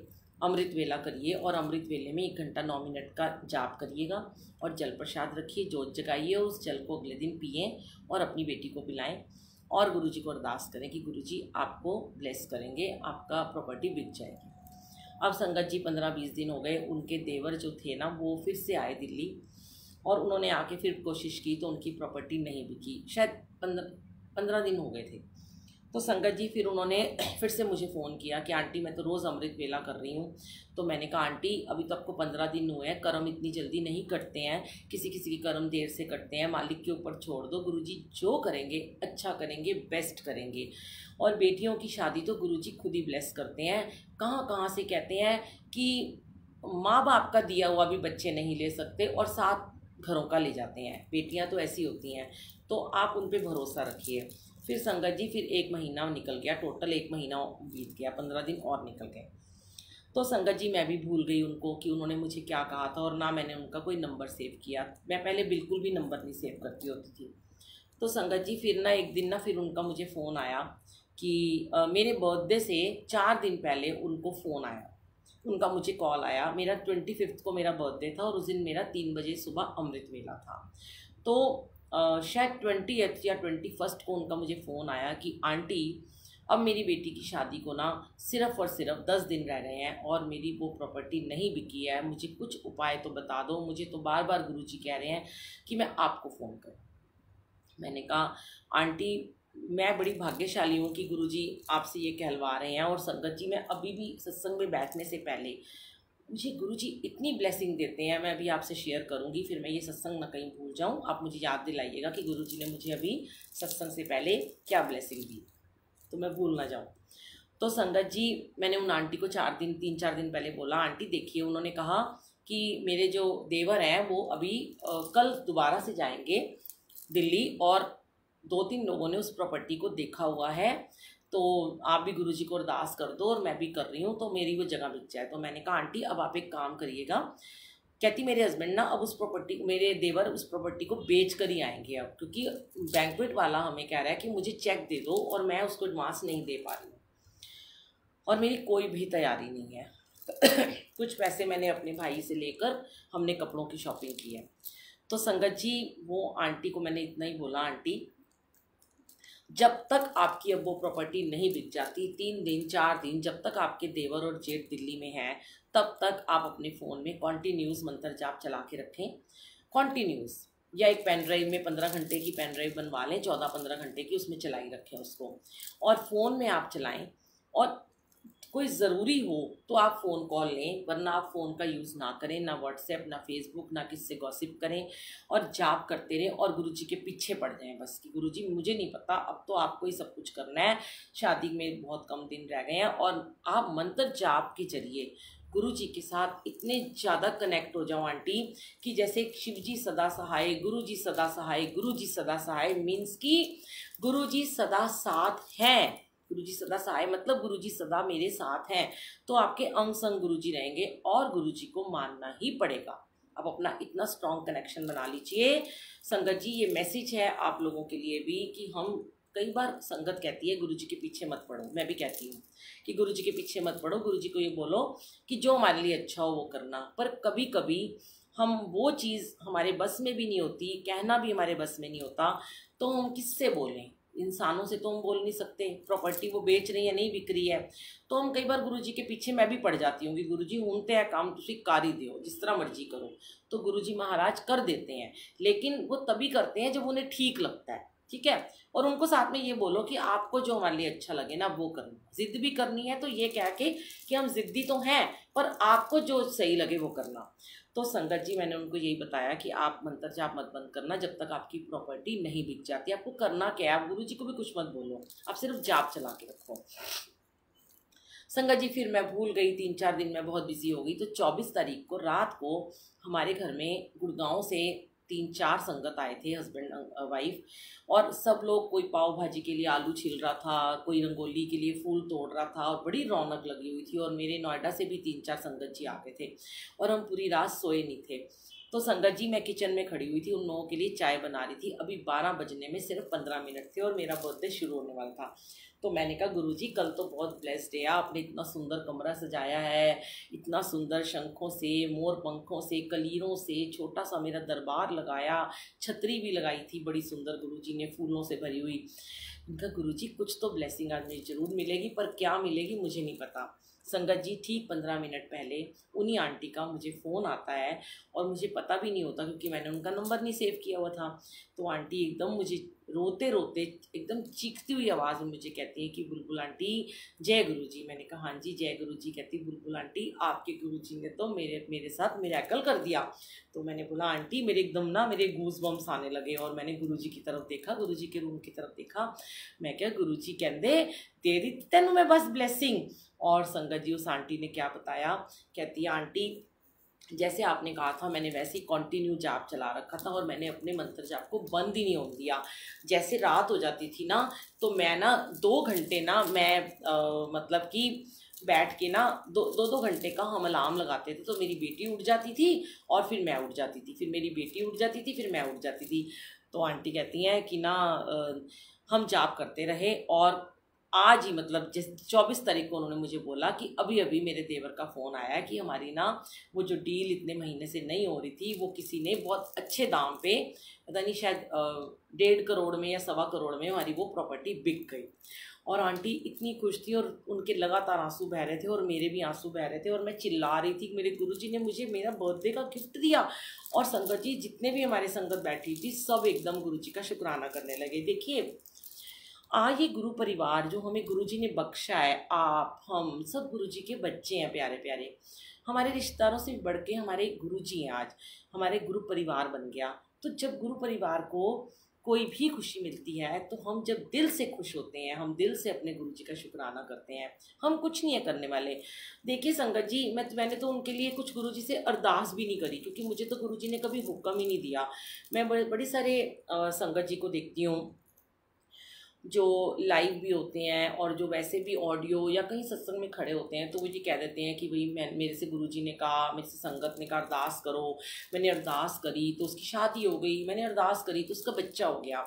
अमृत वेला करिए, और अमृत वेले में 1 घंटा 9 मिनट का जाप करिएगा और जल प्रसाद रखिए, जोत जगाइए, उस जल को अगले दिन पिएँ और अपनी बेटी को पिलाएं और गुरुजी को अरदास करें कि गुरुजी आपको ब्लेस करेंगे, आपका प्रॉपर्टी बिक जाएगी। अब संगत जी 15-20 दिन हो गए, उनके देवर जो थे ना वो फिर से आए दिल्ली, और उन्होंने आके फिर कोशिश की तो उनकी प्रॉपर्टी नहीं बिकी, शायद 15 दिन हो गए थे। तो संगत जी फिर उन्होंने फिर से मुझे फ़ोन किया कि आंटी मैं तो रोज़ अमृत वेला कर रही हूँ। तो मैंने कहा आंटी अभी तो आपको 15 दिन हुए हैं, कर्म इतनी जल्दी नहीं कटते हैं, किसी किसी के कर्म देर से कटते हैं, मालिक के ऊपर छोड़ दो, गुरुजी जो करेंगे अच्छा करेंगे, बेस्ट करेंगे। और बेटियों की शादी तो गुरुजी खुद ही ब्लेस करते हैं। कहाँ कहाँ से कहते हैं कि माँ बाप का दिया हुआ भी बच्चे नहीं ले सकते और 7 घरों का ले जाते हैं, बेटियाँ तो ऐसी होती हैं। तो आप उन पर भरोसा रखिए। फिर संगत जी फिर 1 महीना निकल गया, टोटल 1 महीना बीत गया, 15 दिन और निकल गए। तो संगत जी मैं भी भूल गई उनको कि उन्होंने मुझे क्या कहा था, और ना मैंने उनका कोई नंबर सेव किया। मैं पहले बिल्कुल भी नंबर नहीं सेव करती होती थी। तो संगत जी फिर ना एक दिन ना फिर उनका मुझे फ़ोन आया कि मेरे बर्थडे से 4 दिन पहले उनको फ़ोन आया, उनका मुझे कॉल आया। मेरा 25 को मेरा बर्थडे था और उस दिन मेरा 3 बजे सुबह अमृत वेला था। तो शायद 20th या 21st को उनका मुझे फ़ोन आया कि आंटी अब मेरी बेटी की शादी को ना सिर्फ़ और सिर्फ 10 दिन रह गए हैं और मेरी वो प्रॉपर्टी नहीं बिकी है, मुझे कुछ उपाय तो बता दो, मुझे तो बार बार गुरुजी कह रहे हैं कि मैं आपको फ़ोन करूं। मैंने कहा आंटी मैं बड़ी भाग्यशाली हूँ कि गुरुजी आपसे ये कहलवा रहे हैं। और संगत जी मैं अभी भी सत्संग में बैठने से पहले मुझे गुरुजी इतनी ब्लेसिंग देते हैं, मैं अभी आपसे शेयर करूंगी, फिर मैं ये सत्संग ना कहीं भूल जाऊं। आप मुझे याद दिलाइएगा कि गुरुजी ने मुझे अभी सत्संग से पहले क्या ब्लेसिंग दी, तो मैं भूल ना जाऊं। तो संगत जी मैंने उन आंटी को 3-4 दिन पहले बोला आंटी देखिए, उन्होंने कहा कि मेरे जो देवर हैं वो अभी कल दोबारा से जाएंगे दिल्ली, और 2-3 लोगों ने उस प्रॉपर्टी को देखा हुआ है, तो आप भी गुरुजी को अरदास कर दो और मैं भी कर रही हूँ, तो मेरी वो जगह बिक जाए। तो मैंने कहा आंटी अब आप एक काम करिएगा। कहती मेरे हस्बैंड ना अब उस प्रॉपर्टी, मेरे देवर उस प्रॉपर्टी को बेच कर ही आएंगे अब, क्योंकि बैंक्वेट वाला हमें कह रहा है कि मुझे चेक दे दो और मैं उसको एडवांस नहीं दे पा रही हूँ और मेरी कोई भी तैयारी नहीं है। कुछ पैसे मैंने अपने भाई से लेकर हमने कपड़ों की शॉपिंग की है। तो संगत जी वो आंटी को मैंने इतना ही बोला आंटी जब तक आपकी अब वो प्रॉपर्टी नहीं बिक जाती, 3 दिन 4 दिन जब तक आपके देवर और जेठ दिल्ली में हैं, तब तक आप अपने फ़ोन में कॉन्टीन्यूस मंत्र जाप चला के रखें, कॉन्टीन्यूस, या एक पेन ड्राइव में 15 घंटे की पेन ड्राइव बनवा लें, 14-15 घंटे की, उसमें चलाई रखें उसको, और फ़ोन में आप चलाएं। और कोई ज़रूरी हो तो आप फ़ोन कॉल लें, वरना आप फ़ोन का यूज़ ना करें, ना व्हाट्सएप, ना फेसबुक, ना किससे गॉसिप करें, और जाप करते रहें और गुरुजी के पीछे पड़ जाएं बस कि गुरुजी मुझे नहीं पता, अब तो आपको ही सब कुछ करना है, शादी में बहुत कम दिन रह गए हैं। और आप मंत्र जाप के जरिए गुरुजी के साथ इतने ज़्यादा कनेक्ट हो जाओ आंटी कि जैसे शिवजी सदा सहाय, गुरुजी सदा सहाय, गुरुजी सदा सहाय मीन्स कि गुरुजी सदा साथ हैं। गुरुजी सदा सहाय मतलब गुरुजी सदा मेरे साथ हैं, तो आपके अंग संग गुरुजी रहेंगे और गुरुजी को मानना ही पड़ेगा। अब अपना इतना स्ट्रॉन्ग कनेक्शन बना लीजिए। संगत जी ये मैसेज है आप लोगों के लिए भी कि हम कई बार, संगत कहती है गुरुजी के पीछे मत पड़ो, मैं भी कहती हूँ कि गुरुजी के पीछे मत पड़ो, गुरुजी को ये बोलो कि जो हमारे लिए अच्छा हो वो करना। पर कभी कभी हम वो चीज़ हमारे बस में भी नहीं होती, कहना भी हमारे बस में नहीं होता, तो हम किससे बोलें? इंसानों से तो हम बोल नहीं सकते, प्रॉपर्टी वो बेच रही है नहीं बिक रही है, तो हम कई बार गुरुजी के पीछे मैं भी पड़ जाती हूँ कि गुरुजी हुनते हैं काम तुसी कर ही दो, जिस तरह मर्जी करो, तो गुरुजी महाराज कर देते हैं, लेकिन वो तभी करते हैं जब उन्हें ठीक लगता है, ठीक है। और उनको साथ में ये बोलो कि आपको जो हमारे लिए अच्छा लगे ना वो करना, जिद भी करनी है तो ये कह के कि हम जिद्दी तो हैं पर आपको जो सही लगे वो करना। तो संगत जी मैंने उनको यही बताया कि आप मंत्र जाप मत बंद करना जब तक आपकी प्रॉपर्टी नहीं बिक जाती। आपको करना क्या है, आप गुरुजी को भी कुछ मत बोलो, आप सिर्फ जाप चला के रखो। संगत जी फिर मैं भूल गई, 3-4 दिन मैं बहुत बिजी हो गई। तो 24 तारीख को रात को हमारे घर में गुड़गांव से 3-4 संगत आए थे, हस्बैंड वाइफ, और सब लोग, कोई पाव भाजी के लिए आलू छील रहा था, कोई रंगोली के लिए फूल तोड़ रहा था, और बड़ी रौनक लगी हुई थी। और मेरे नोएडा से भी 3-4 संगत जी आ गए थे और हम पूरी रात सोए नहीं थे। तो संगत जी, मैं किचन में खड़ी हुई थी, उन लोगों के लिए चाय बना रही थी। अभी 12 बजने में सिर्फ 15 मिनट थे और मेरा बर्थडे शुरू होने वाला था। तो मैंने कहा, गुरुजी कल तो बहुत ब्लेस्ड है, आपने इतना सुंदर कमरा सजाया है, इतना सुंदर शंखों से, मोर पंखों से, कलीरों से, छोटा सा मेरा दरबार लगाया, छतरी भी लगाई थी बड़ी सुंदर गुरुजी ने, फूलों से भरी हुई। उनका, गुरुजी कुछ तो ब्लेसिंग आज मुझे जरूर मिलेगी, पर क्या मिलेगी मुझे नहीं पता। संगत जी, ठीक 15 मिनट पहले उन्हीं आंटी का मुझे फ़ोन आता है और मुझे पता भी नहीं होता क्योंकि मैंने उनका नंबर नहीं सेव किया हुआ था। तो आंटी एकदम मुझे रोते रोते, एकदम चीखती हुई आवाज़ में मुझे कहती है कि बुलबुल आंटी जय गुरुजी। मैंने कहा हाँ जी जय गुरुजी। कहती, बुलबुल आंटी आपके गुरुजी ने तो मेरे साथ मिरेकल कर दिया। तो मैंने बोला, आंटी मेरे एकदम ना मेरे गूज बम्स आने लगे और मैंने गुरुजी की तरफ देखा, गुरुजी के रूम की तरफ देखा। मैं क्या, गुरुजी कहते दे दी तेनू मैं बस ब्लेसिंग। और संगत जी, उस आंटी ने क्या बताया, कहती है आंटी जैसे आपने कहा था मैंने वैसे ही कंटिन्यू जाप चला रखा था और मैंने अपने मंत्र जाप को बंद ही नहीं होने दिया। जैसे रात हो जाती थी ना, तो मैं ना 2 घंटे ना मैं मतलब कि बैठ के ना 2 घंटे का हम अलार्म लगाते थे। तो मेरी बेटी उठ जाती थी और फिर मैं उठ जाती थी, फिर मेरी बेटी उठ जाती थी, फिर मैं उठ जाती थी। तो आंटी कहती हैं कि ना हम जाप करते रहे और आज ही मतलब जिस 24 तारीख को उन्होंने मुझे बोला कि अभी अभी मेरे देवर का फ़ोन आया कि हमारी ना वो जो डील इतने महीने से नहीं हो रही थी, वो किसी ने बहुत अच्छे दाम पे, पता नहीं शायद 1.5 करोड़ में या 1.25 करोड़ में हमारी वो प्रॉपर्टी बिक गई। और आंटी इतनी खुश थी और उनके लगातार आंसू बह रहे थे और मेरे भी आंसू बह रहे थे और मैं चिल्ला रही थी कि मेरे गुरुजी ने मुझे मेरा बर्थडे का गिफ्ट दिया। और संगत जी, जितने भी हमारे संगत बैठी थी, सब एकदम गुरुजी का शुक्राना करने लगे। देखिए, ये गुरु परिवार जो हमें गुरुजी ने बख्शा है, आप हम सब गुरुजी के बच्चे हैं, प्यारे प्यारे। हमारे रिश्तेदारों से बढ़ के हमारे गुरुजी हैं, आज हमारे गुरु परिवार बन गया। तो जब गुरु परिवार को कोई भी खुशी मिलती है तो हम जब दिल से खुश होते हैं, हम दिल से अपने गुरुजी का शुक्राना करते हैं। हम कुछ नहीं है करने वाले। देखिए संगत जी, मैंने तो उनके लिए कुछ गुरुजी से अरदास भी नहीं करी क्योंकि मुझे तो गुरुजी ने कभी हुक्म ही नहीं दिया। मैं बड़े सारे संगत जी को देखती हूँ जो लाइव भी होते हैं और जो वैसे भी ऑडियो या कहीं सत्संग में खड़े होते हैं, तो वो ये कह देते हैं कि भाई मेरे से गुरुजी ने कहा, मेरे से संगत ने कहा अरदास करो। मैंने अरदास करी तो उसकी शादी हो गई, मैंने अरदास करी तो उसका बच्चा हो गया।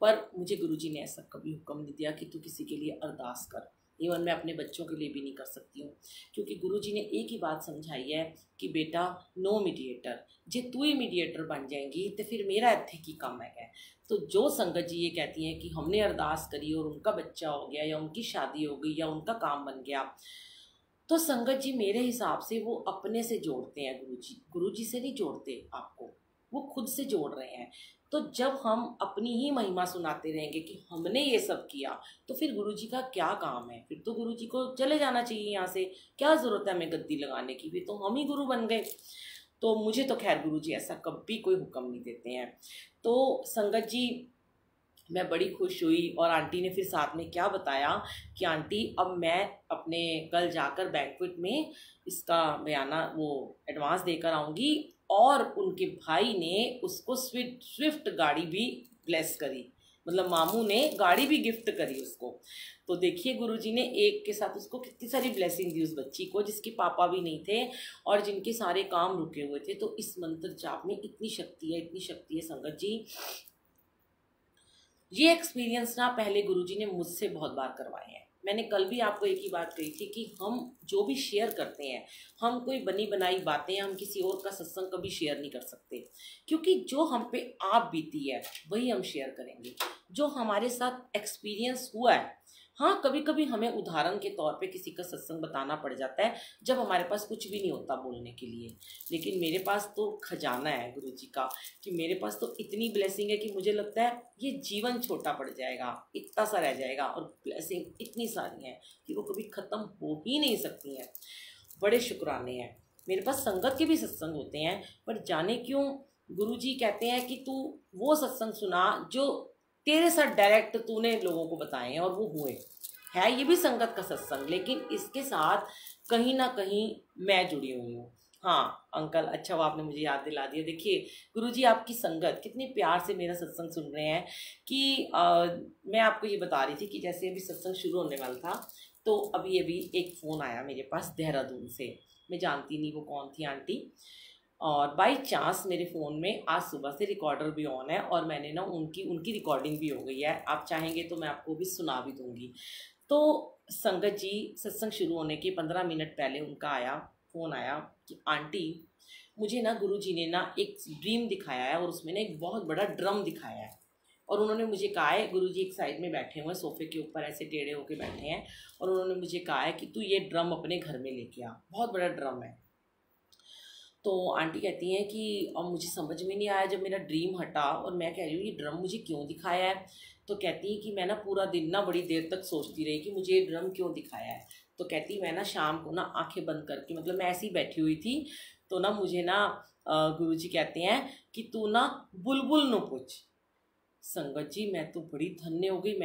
पर मुझे गुरुजी ने ऐसा कभी हुक्म नहीं दिया कि तू किसी के लिए अरदास कर। इवन मैं अपने बच्चों के लिए भी नहीं कर सकती हूँ क्योंकि गुरुजी ने एक ही बात समझाई है कि बेटा नो मीडिएटर, जे तू ही मीडिएटर बन जाएंगी तो फिर मेरा इत्थे की कम है। तो जो संगत जी ये कहती हैं कि हमने अरदास करी और उनका बच्चा हो गया या उनकी शादी हो गई या उनका काम बन गया, तो संगत जी मेरे हिसाब से वो अपने से जोड़ते हैं। गुरुजी से नहीं जोड़ते आपको, वो खुद से जोड़ रहे हैं। तो जब हम अपनी ही महिमा सुनाते रहेंगे कि हमने ये सब किया, तो फिर गुरुजी का क्या काम है? फिर तो गुरुजी को चले जाना चाहिए यहाँ से। क्या ज़रूरत है हमें गद्दी लगाने की? फिर तो हम ही गुरु बन गए। तो मुझे तो खैर गुरुजी ऐसा कभी कोई हुक्म नहीं देते हैं। तो संगत जी, मैं बड़ी खुश हुई और आंटी ने फिर साथ में क्या बताया कि आंटी अब मैं अपने कल जाकर बैंक्वेट में इसका बयाना वो एडवांस देकर आऊँगी। और उनके भाई ने उसको स्विफ्ट गाड़ी भी ब्लेस करी, मतलब मामू ने गाड़ी भी गिफ्ट करी उसको। तो देखिए गुरुजी ने एक के साथ उसको कितनी सारी ब्लेसिंग दी उस बच्ची को जिसके पापा भी नहीं थे और जिनके सारे काम रुके हुए थे। तो इस मंत्र जाप में इतनी शक्ति है, इतनी शक्ति है संगत जी। ये एक्सपीरियंस ना पहले गुरुजी ने मुझसे बहुत बार करवाए हैं। मैंने कल भी आपको एक ही बात कही थी कि हम जो भी शेयर करते हैं, हम कोई बनी बनाई बातें हम किसी और का सत्संग कभी शेयर नहीं कर सकते क्योंकि जो हम पे आप बीती है वही हम शेयर करेंगे, जो हमारे साथ एक्सपीरियंस हुआ है। हाँ, कभी कभी हमें उदाहरण के तौर पे किसी का सत्संग बताना पड़ जाता है जब हमारे पास कुछ भी नहीं होता बोलने के लिए, लेकिन मेरे पास तो खजाना है गुरुजी का कि मेरे पास तो इतनी ब्लेसिंग है कि मुझे लगता है ये जीवन छोटा पड़ जाएगा, इतना सा रह जाएगा और ब्लेसिंग इतनी सारी हैं कि वो कभी ख़त्म हो ही नहीं सकती हैं। बड़े शुक्राने हैं। मेरे पास संगत के भी सत्संग होते हैं, पर जाने क्यों गुरुजी कहते हैं कि तू वो सत्संग सुना जो तेरे साथ डायरेक्ट तूने लोगों को बताए हैं और वो हुए। है ये भी संगत का सत्संग, लेकिन इसके साथ कहीं ना कहीं मैं जुड़ी हुई हूँ हाँ अंकल, अच्छा वो आपने मुझे याद दिला दिया। देखिए गुरुजी आपकी संगत कितने प्यार से मेरा सत्संग सुन रहे हैं कि मैं आपको ये बता रही थी कि जैसे अभी सत्संग शुरू होने वाला था तो अभी अभी एक फ़ोन आया मेरे पास देहरादून से। मैं जानती नहीं वो कौन थी आंटी, और बाई चांस मेरे फ़ोन में आज सुबह से रिकॉर्डर भी ऑन है और मैंने ना उनकी उनकी रिकॉर्डिंग भी हो गई है। आप चाहेंगे तो मैं आपको भी सुना भी दूंगी। तो संगत जी सत्संग शुरू होने के 15 मिनट पहले उनका फ़ोन आया कि आंटी मुझे ना गुरुजी ने ना एक ड्रीम दिखाया है और उसमें ना एक बहुत बड़ा ड्रम दिखाया है। और उन्होंने मुझे कहा है, गुरुजी एक साइड में बैठे हुए हैं सोफे के ऊपर ऐसे टेढ़े होके बैठे हैं, और उन्होंने मुझे कहा है कि तू ये ड्रम अपने घर में लेके आ, बहुत बड़ा ड्रम है। तो आंटी कहती हैं कि अब मुझे समझ में नहीं आया जब मेरा ड्रीम हटा और मैं कह रही हूँ ये ड्रम मुझे क्यों दिखाया है। तो कहती है कि मैं ना पूरा दिन ना बड़ी देर तक सोचती रही कि मुझे ये ड्रम क्यों दिखाया है। तो कहती मैं ना शाम को ना आंखें बंद करके, मतलब मैं ऐसी बैठी हुई थी तो ना मुझे ना गुरुजी कहते हैं कि तू ना बुलबुल न पूछ। संगत जी मैं तो बड़ी धन्य हो गई।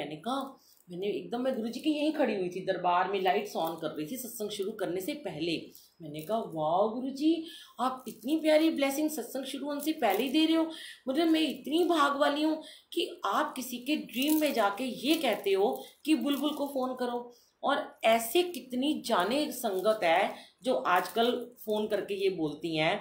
मैं गुरुजी की यहीं खड़ी हुई थी, दरबार में लाइट्स ऑन कर रही थी सत्संग शुरू करने से पहले। मैंने कहा वाह गुरुजी आप इतनी प्यारी ब्लेसिंग सत्संग शुरू होने से पहले ही दे रहे हो। मतलब मैं इतनी भाग वाली हूँ कि आप किसी के ड्रीम में जाके ये कहते हो कि बुलबुल को फ़ोन करो। और ऐसे कितनी जाने संगत है जो आजकल फ़ोन करके ये बोलती हैं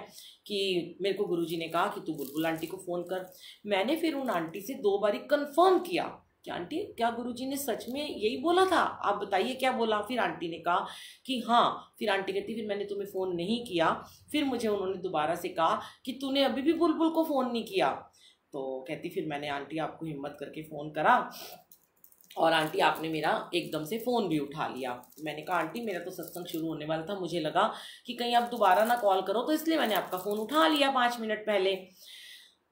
कि मेरे को गुरुजी ने कहा कि तू बुलबुल आंटी को फ़ोन कर। मैंने फिर उन आंटी से 2 बारी कंफर्म किया कि आंटी क्या गुरुजी ने सच में यही बोला था, आप बताइए क्या बोला। फिर आंटी ने कहा कि हाँ। फिर आंटी कहती फिर मैंने तुम्हें फ़ोन नहीं किया। फिर मुझे उन्होंने दोबारा से कहा कि तूने अभी भी बुलबुल को फ़ोन नहीं किया। तो कहती फिर मैंने आंटी आपको हिम्मत करके फ़ोन करा और आंटी आपने मेरा एकदम से फ़ोन भी उठा लिया। मैंने कहा आंटी मेरा तो सत्संग शुरू होने वाला था, मुझे लगा कि कहीं आप दोबारा ना कॉल करो तो इसलिए मैंने आपका फ़ोन उठा लिया 5 मिनट पहले।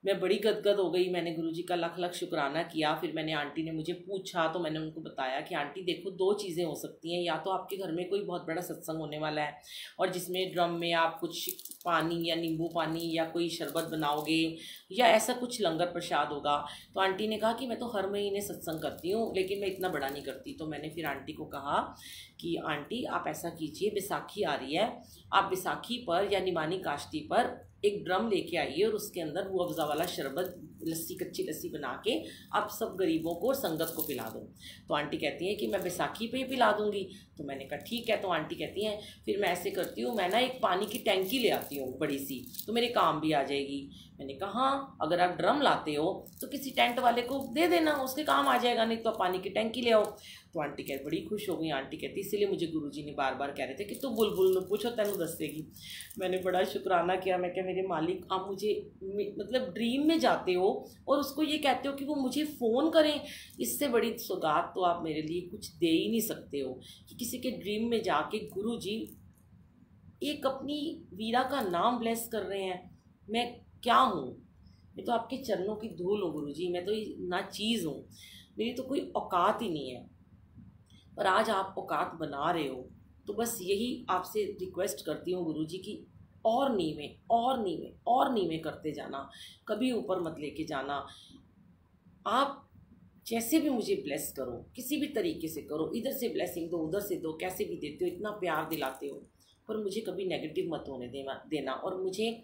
मैं बड़ी गदगद हो गई। मैंने गुरुजी का लख लख शुक्राना किया। फिर मैंने आंटी ने मुझे पूछा तो मैंने उनको बताया कि आंटी देखो 2 चीज़ें हो सकती हैं, या तो आपके घर में कोई बहुत बड़ा सत्संग होने वाला है और जिसमें ड्रम में आप कुछ पानी या नींबू पानी या कोई शरबत बनाओगे या ऐसा कुछ लंगर प्रसाद होगा। तो आंटी ने कहा कि मैं तो हर महीने सत्संग करती हूँ लेकिन मैं इतना बड़ा नहीं करती। तो मैंने फिर आंटी को कहा कि आंटी आप ऐसा कीजिए, बैसाखी आ रही है, आप बैसाखी पर या निमानी काश्ती पर एक ड्रम लेके आइए और उसके अंदर रूह अफ़ज़ा वाला शरबत, लस्सी, कच्ची लस्सी बना के आप सब गरीबों को और संगत को पिला दो। तो आंटी कहती हैं कि मैं बैसाखी पे ही पिला दूंगी। तो मैंने कहा ठीक है। तो आंटी कहती हैं फिर मैं ऐसे करती हूँ, मैं ना एक पानी की टैंकी ले आती हूँ बड़ी सी, तो मेरे काम भी आ जाएगी। मैंने कहा हाँ अगर आप ड्रम लाते हो तो किसी टेंट वाले को दे देना, उसके काम आ जाएगा, नहीं तो आप पानी की टैंकी ले आओ। तो आंटी कहती बड़ी खुश हो गई। आंटी कहती इसीलिए मुझे गुरुजी ने बार बार कह रहे थे कि तू बुलबुल न पूछो तेनू दसेगी। मैंने बड़ा शुक्राना किया। मैं क्या मेरे मालिक आप मुझे मतलब ड्रीम में जाते हो और उसको ये कहते हो कि वो मुझे फ़ोन करें, इससे बड़ी सौगात तो आप मेरे लिए कुछ दे ही नहीं सकते हो कि किसी के ड्रीम में जाके गुरुजी एक अपनी वीरा का नाम ब्लेस कर रहे हैं। मैं क्या हूँ, मैं तो आपके चरणों की धूल हूँ गुरुजी, मैं तो ना चीज़ हूँ, मेरी तो कोई औकात ही नहीं है। पर आज आप औकात बना रहे हो तो बस यही आपसे रिक्वेस्ट करती हूँ गुरुजी की और नीवे और नीवे और नीवे करते जाना, कभी ऊपर मत लेके जाना। आप जैसे भी मुझे ब्लेस करो, किसी भी तरीके से करो, इधर से ब्लेसिंग दो उधर से दो, कैसे भी देते हो, इतना प्यार दिलाते हो, पर मुझे कभी नेगेटिव मत होने देना और मुझे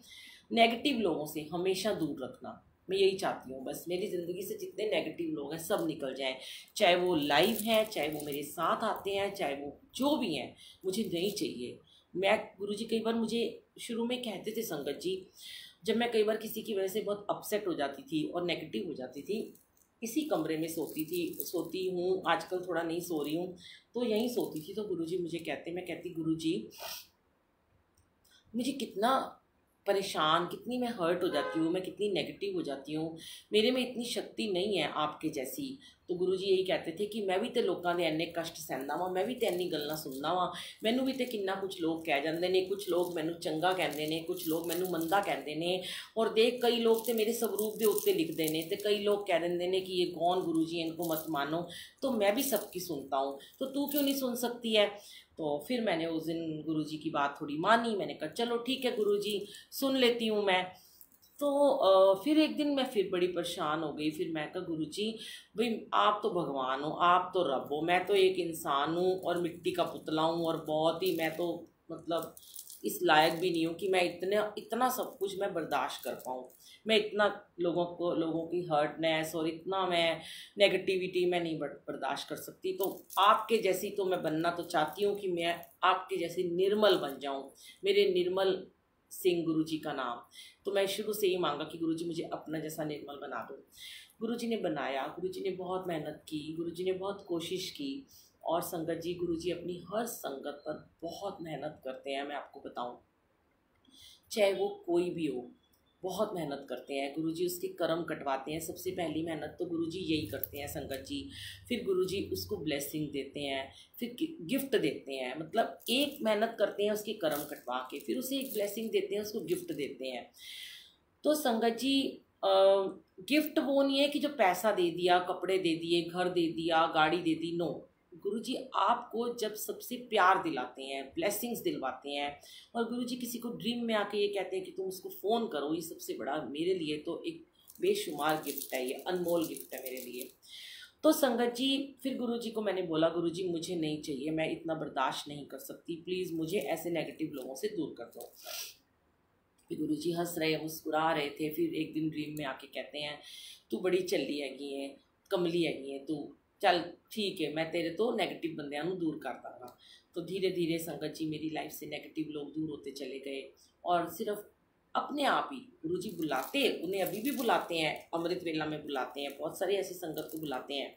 नेगेटिव लोगों से हमेशा दूर रखना। मैं यही चाहती हूँ बस मेरी ज़िंदगी से जितने नेगेटिव लोग हैं सब निकल जाएं, चाहे वो लाइव हैं, चाहे वो मेरे साथ आते हैं, चाहे वो जो भी हैं, मुझे नहीं चाहिए। मैं गुरुजी कई बार मुझे शुरू में कहते थे संगत जी, जब मैं कई बार किसी की वजह से बहुत अपसेट हो जाती थी और नेगेटिव हो जाती थी, इसी कमरे में सोती हूँ आजकल, थोड़ा नहीं सो रही हूँ तो यहीं सोती थी। तो गुरुजी मुझे कहते, मैं कहती गुरुजी मुझे कितना परेशान, कितनी मैं हर्ट हो जाती हूँ, मैं कितनी नेगेटिव हो जाती हूँ, मेरे में इतनी शक्ति नहीं है आपके जैसी। तो गुरुजी यही कहते थे कि मैं भी तो लोगों के इन्ने कष्ट सहना वा, मैं भी तो इन्नी गल्लां सुनना वा, मैनू भी तो किन्ना कुछ लोग कह जाते ने, कुछ लोग मैनू चंगा कहते हैं, कुछ लोग मैनू मंदा कहते हैं, और देख कई लोग तो मेरे स्वरूप के उत्ते लिखते हैं, तो कई लोग कह देंगे ने कि ये कौन गुरुजी, इनको मत मानो। तो मैं भी सबकी सुनता हूँ, तो तू क्यों नहीं सुन सकती है। तो फिर मैंने उस दिन गुरुजी की बात थोड़ी मानी, मैंने कहा चलो ठीक है गुरुजी सुन लेती हूँ मैं। तो फिर एक दिन मैं फिर बड़ी परेशान हो गई। फिर मैं कहा गुरुजी भाई आप तो भगवान हो, आप तो रब हो, मैं तो एक इंसान हूँ और मिट्टी का पुतला हूँ और बहुत ही मैं तो मतलब इस लायक भी नहीं हूँ कि मैं इतना सब कुछ मैं बर्दाश्त कर पाऊँ। मैं इतना लोगों की हर्टनेस और इतना मैं नेगेटिविटी मैं नहीं बर्दाश्त कर सकती। तो आपके जैसी तो मैं बनना तो चाहती हूँ कि मैं आपके जैसी निर्मल बन जाऊँ। मेरे निर्मल सिंह गुरुजी का नाम। तो मैं शुरू से ही मांगा कि गुरुजी मुझे अपना जैसा निर्मल बना दो। गुरुजी ने बनाया, गुरुजी ने बहुत मेहनत की, गुरुजी ने बहुत कोशिश की। और संगत जी, गुरुजी अपनी हर संगत पर बहुत मेहनत करते हैं। मैं आपको बताऊं, चाहे वो कोई भी हो, बहुत मेहनत करते हैं गुरुजी। उसके कर्म कटवाते हैं। सबसे पहली मेहनत तो गुरुजी यही करते हैं संगत जी। फिर गुरुजी उसको ब्लेसिंग देते हैं, फिर गिफ्ट देते हैं। मतलब एक मेहनत करते हैं उसके कर्म कटवा के, फिर उसे एक ब्लेसिंग देते हैं, उसको गिफ्ट देते हैं। तो संगत जी, गिफ्ट वो नहीं है कि जो पैसा दे दिया, कपड़े दे दिए, घर दे दिया, गाड़ी दे दी। नो, गुरुजी आपको जब सबसे प्यार दिलाते हैं, ब्लेसिंग्स दिलवाते हैं, और गुरुजी किसी को ड्रीम में आके ये कहते हैं कि तुम उसको फ़ोन करो, ये सबसे बड़ा मेरे लिए तो एक बेशुमार गिफ्ट है, ये अनमोल गिफ्ट है मेरे लिए। तो संगत जी, फिर गुरुजी को मैंने बोला, गुरुजी मुझे नहीं चाहिए, मैं इतना बर्दाश्त नहीं कर सकती, प्लीज़ मुझे ऐसे नेगेटिव लोगों से दूर कर दो। फिर गुरुजी हंस रहे, मुस्कुरा रहे थे। फिर एक दिन ड्रीम में आके कहते हैं, तू बड़ी चली हैगी है, कमली हैगी है तू, चल ठीक है, मैं तेरे तो नेगेटिव बंदियां नूं दूर कर दांगा। तो धीरे धीरे संगत जी मेरी लाइफ से नेगेटिव लोग दूर होते चले गए। और सिर्फ अपने आप ही गुरुजी बुलाते, उन्हें अभी भी बुलाते हैं, अमृत वेला में बुलाते हैं, बहुत सारी ऐसी संगत को बुलाते हैं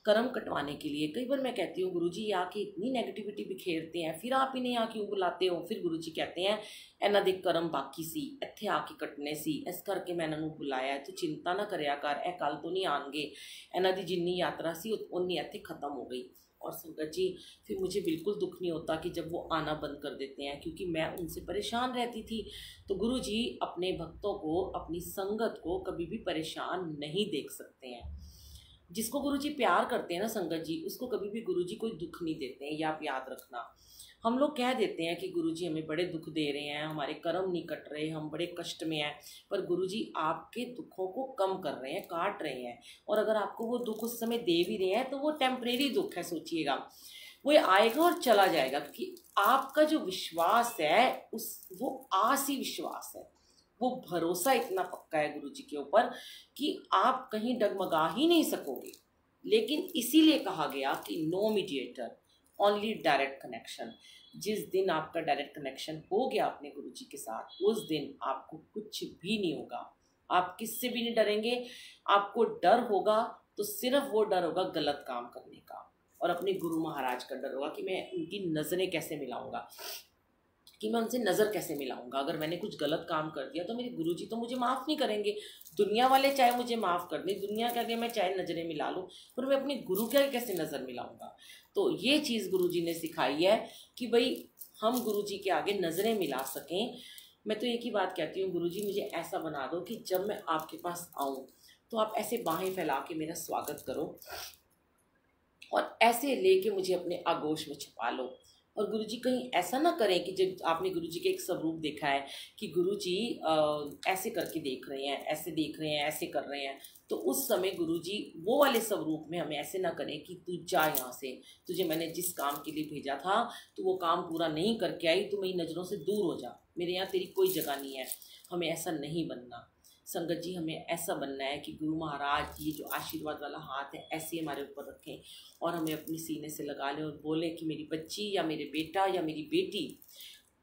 कर्म कटवाने के लिए। कई बार मैं कहती हूँ, गुरुजी ये आके इतनी नेगेटिविटी बिखेरते हैं, फिर आप इन्हें यहाँ क्यों बुलाते हो? फिर गुरुजी कहते हैं, इन्हां दे कर्म बाकी सी, इत्थे आके कटने सी, इस करके मैं इन्हां नूं बुलाया है। तू चिंता ना करया कर, ए कल तो नहीं आएंगे। इन्हां दी जिन्नी यात्रा सी उन्नी इत्थे खत्म हो गई। और संगत जी, फिर मुझे बिल्कुल दुख नहीं होता कि जब वो आना बंद कर देते हैं, क्योंकि मैं उनसे परेशान रहती थी। तो गुरुजी अपने भक्तों को, अपनी संगत को कभी भी परेशान नहीं देख सकते हैं। जिसको गुरुजी प्यार करते हैं ना संगत जी, उसको कभी भी गुरुजी कोई दुख नहीं देते हैं, ये आप याद रखना। हम लोग कह देते हैं कि गुरुजी हमें बड़े दुख दे रहे हैं, हमारे कर्म नहीं कट रहे, हम बड़े कष्ट में हैं, पर गुरुजी आपके दुखों को कम कर रहे हैं, काट रहे हैं। और अगर आपको वो दुख उस समय दे भी रहे हैं तो वो टेम्परेरी दुख है, सोचिएगा, वो आएगा और चला जाएगा। क्योंकि आपका जो विश्वास है, वो आसी विश्वास है, वो भरोसा इतना पक्का है गुरुजी के ऊपर कि आप कहीं डगमगा ही नहीं सकोगे। लेकिन इसीलिए कहा गया कि no mediator, only direct connection. जिस दिन आपका डायरेक्ट कनेक्शन हो गया अपने गुरुजी के साथ, उस दिन आपको कुछ भी नहीं होगा, आप किससे भी नहीं डरेंगे। आपको डर होगा तो सिर्फ वो डर होगा गलत काम करने का, और अपने गुरु महाराज का डर होगा कि मैं उनकी नज़रें कैसे मिलाऊंगा, कि मैं उनसे नज़र कैसे मिलाऊंगा। अगर मैंने कुछ गलत काम कर दिया तो मेरे गुरुजी तो मुझे माफ़ नहीं करेंगे। दुनिया वाले चाहे मुझे माफ़ कर दें, दुनिया के आगे मैं चाहे नज़रें मिला लूँ, पर मैं अपने गुरु के आगे कैसे नज़र मिलाऊंगा। तो ये चीज़ गुरुजी ने सिखाई है कि भाई हम गुरुजी के आगे नज़रें मिला सकें। मैं तो एक ही बात कहती हूँ, गुरुजी मुझे ऐसा बना दो कि जब मैं आपके पास आऊँ तो आप ऐसे बाहें फैला के मेरा स्वागत करो, और ऐसे लेके मुझे अपने आगोश में छुपा लो। और गुरुजी कहीं ऐसा ना करें कि जब आपने गुरुजी के एक स्वरूप देखा है कि गुरुजी ऐसे करके देख रहे हैं, ऐसे देख रहे हैं, ऐसे कर रहे हैं, तो उस समय गुरुजी वो वाले स्वरूप में हमें ऐसे ना करें कि तू जा यहाँ से, तुझे मैंने जिस काम के लिए भेजा था तू वो काम पूरा नहीं करके आई, तू मेरी नज़रों से दूर हो जा, मेरे यहाँ तेरी कोई जगह नहीं है। हमें ऐसा नहीं बनना संगत जी, हमें ऐसा बनना है कि गुरु महाराज ये जो आशीर्वाद वाला हाथ है ऐसे हमारे ऊपर रखें, और हमें अपनी सीने से लगा लें और बोलें कि मेरी बच्ची या मेरे बेटा या मेरी बेटी,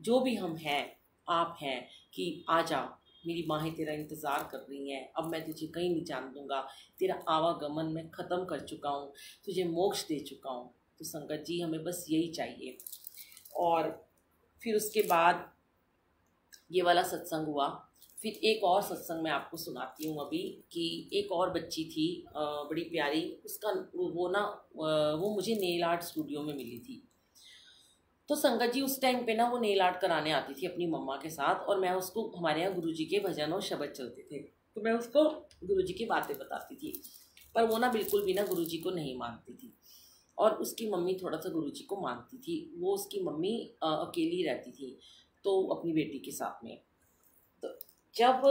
जो भी हम हैं, आप हैं, कि आ जा, मेरी माहें तेरा इंतज़ार कर रही हैं, अब मैं तुझे कहीं नहीं जान दूंगा, तेरा आवागमन मैं ख़त्म कर चुका हूँ, तुझे मोक्ष दे चुका हूँ। तो संगत जी, हमें बस यही चाहिए। और फिर उसके बाद ये वाला सत्संग हुआ। फिर एक और सत्संग मैं आपको सुनाती हूँ अभी, कि एक और बच्ची थी बड़ी प्यारी, उसका वो मुझे नेल आर्ट स्टूडियो में मिली थी। तो संगत जी उस टाइम पे ना वो नेल आर्ट कराने आती थी अपनी मम्मा के साथ, और मैं उसको, हमारे यहाँ गुरुजी के भजन और शब्द चलते थे, तो मैं उसको गुरुजी की बातें बताती थी, पर वो ना बिल्कुल भी ना गुरुजी को नहीं मानती थी, और उसकी मम्मी थोड़ा सा गुरुजी को मानती थी। वो उसकी मम्मी अकेली रहती थी तो अपनी बेटी के साथ में। तो जब